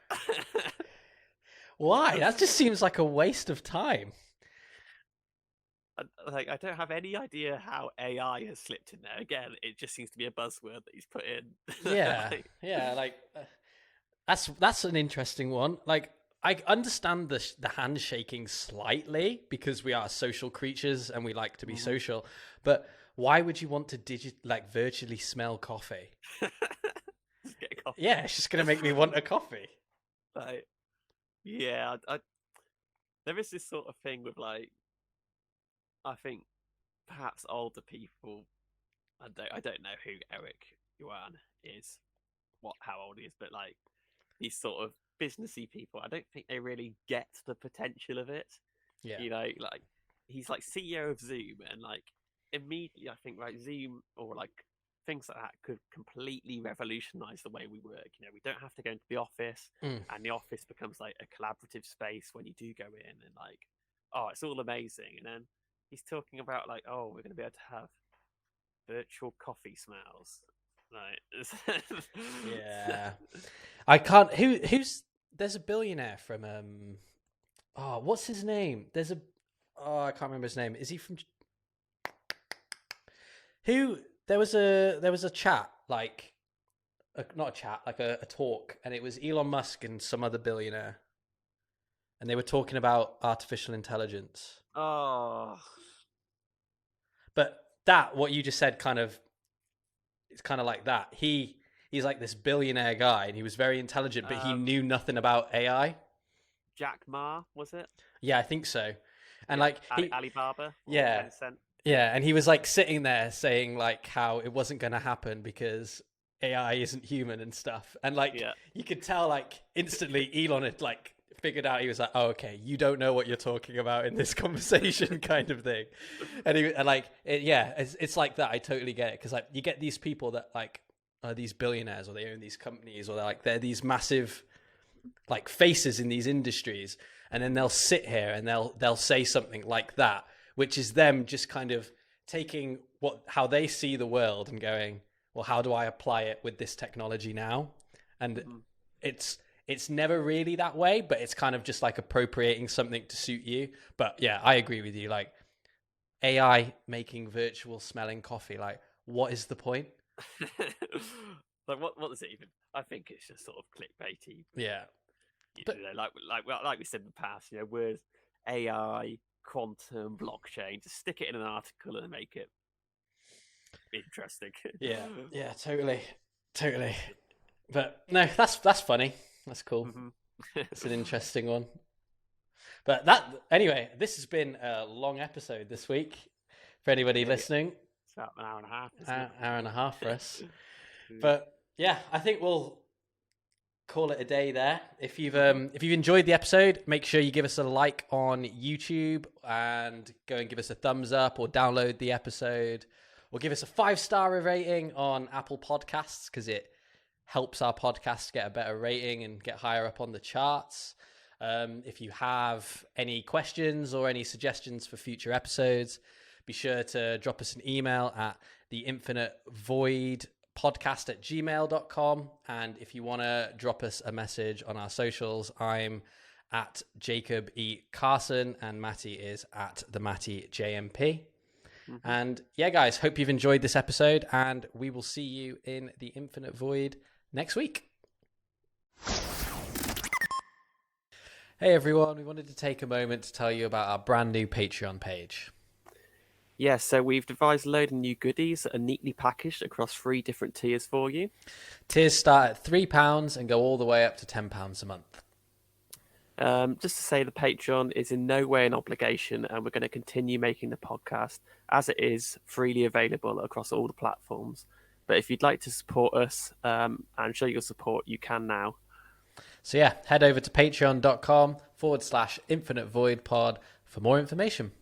Why? That just seems like a waste of time. I don't have any idea how AI has slipped in there. Again, it just seems to be a buzzword that he's put in. Yeah, that's an interesting one. Like, I understand the handshaking slightly because we are social creatures and we like to be social, but why would you want to virtually smell coffee? Just get a coffee. Yeah, it's just gonna make me want a coffee. Like, yeah, there is this sort of thing with, like, I think perhaps older people. I don't know who Eric Yuan is, how old he is, but like these sort of businessy people, I don't think they really get the potential of it. Yeah, you know, like he's like CEO of Zoom, and like immediately I think like Zoom or like things like that could completely revolutionize the way we work. You know, we don't have to go into the office, and the office becomes like a collaborative space when you do go in, and like, oh, it's all amazing. And then he's talking about like, oh, we're going to be able to have virtual coffee smells. Right. yeah. I can't. There's a billionaire from what's his name? I can't remember his name. Is he from? There was a chat, like not a chat, like a talk, and it was Elon Musk and some other billionaire, and they were talking about artificial intelligence. Oh, but what you just said it's kind of like that. He's like this billionaire guy, and he was very intelligent, but he knew nothing about AI. Jack Ma, was it? Yeah, I think so. And Alibaba. Yeah. Tencent. Yeah, and he was like sitting there saying like how it wasn't going to happen because AI isn't human and stuff. And like you could tell like instantly Elon had like figured out. He was like, "Oh, okay, you don't know what you're talking about in this conversation," kind of thing. It's like that. I totally get it, because like you get these people that like are these billionaires, or they own these companies, or they're these massive like faces in these industries, and then they'll sit here and they'll say something like that, which is them just kind of taking how they see the world and going, well, how do I apply it with this technology now? And it's never really that way, but it's kind of just like appropriating something to suit you. But yeah, I agree with you. Like AI making virtual smelling coffee, like what is the point? Like what does it even? I think it's just sort of clickbaity. Yeah. But like we said in the past, you know, words AI, quantum, blockchain, just stick it in an article and make it interesting. Yeah, totally. But no, that's funny. That's cool. It's an interesting one. But anyway, this has been a long episode this week for anybody listening. It's about an hour and a half. Hour and a half for us. But yeah, I think we'll call it a day there. If you've enjoyed the episode, make sure you give us a like on YouTube and go and give us a thumbs up, or download the episode, or give us a 5-star rating on Apple Podcasts, because it helps our podcast get a better rating and get higher up on the charts. If you have any questions or any suggestions for future episodes, be sure to drop us an email at theinfinitevoidpodcast podcast@gmail.com. And if you want to drop us a message on our socials, I'm at Jacob E. Carson and Matty is at the Matty JMP. And yeah, guys, hope you've enjoyed this episode, and we will see you in the Infinite Void next week. Hey everyone, we wanted to take a moment to tell you about our brand new Patreon page. Yeah, so we've devised a load of new goodies that are neatly packaged across 3 different tiers for you. Tiers start at £3 and go all the way up to £10 a month. Just to say, the Patreon is in no way an obligation, and we're going to continue making the podcast as it is freely available across all the platforms. But if you'd like to support us and show your support, you can now. So yeah, head over to patreon.com/Infinite Void Pod for more information.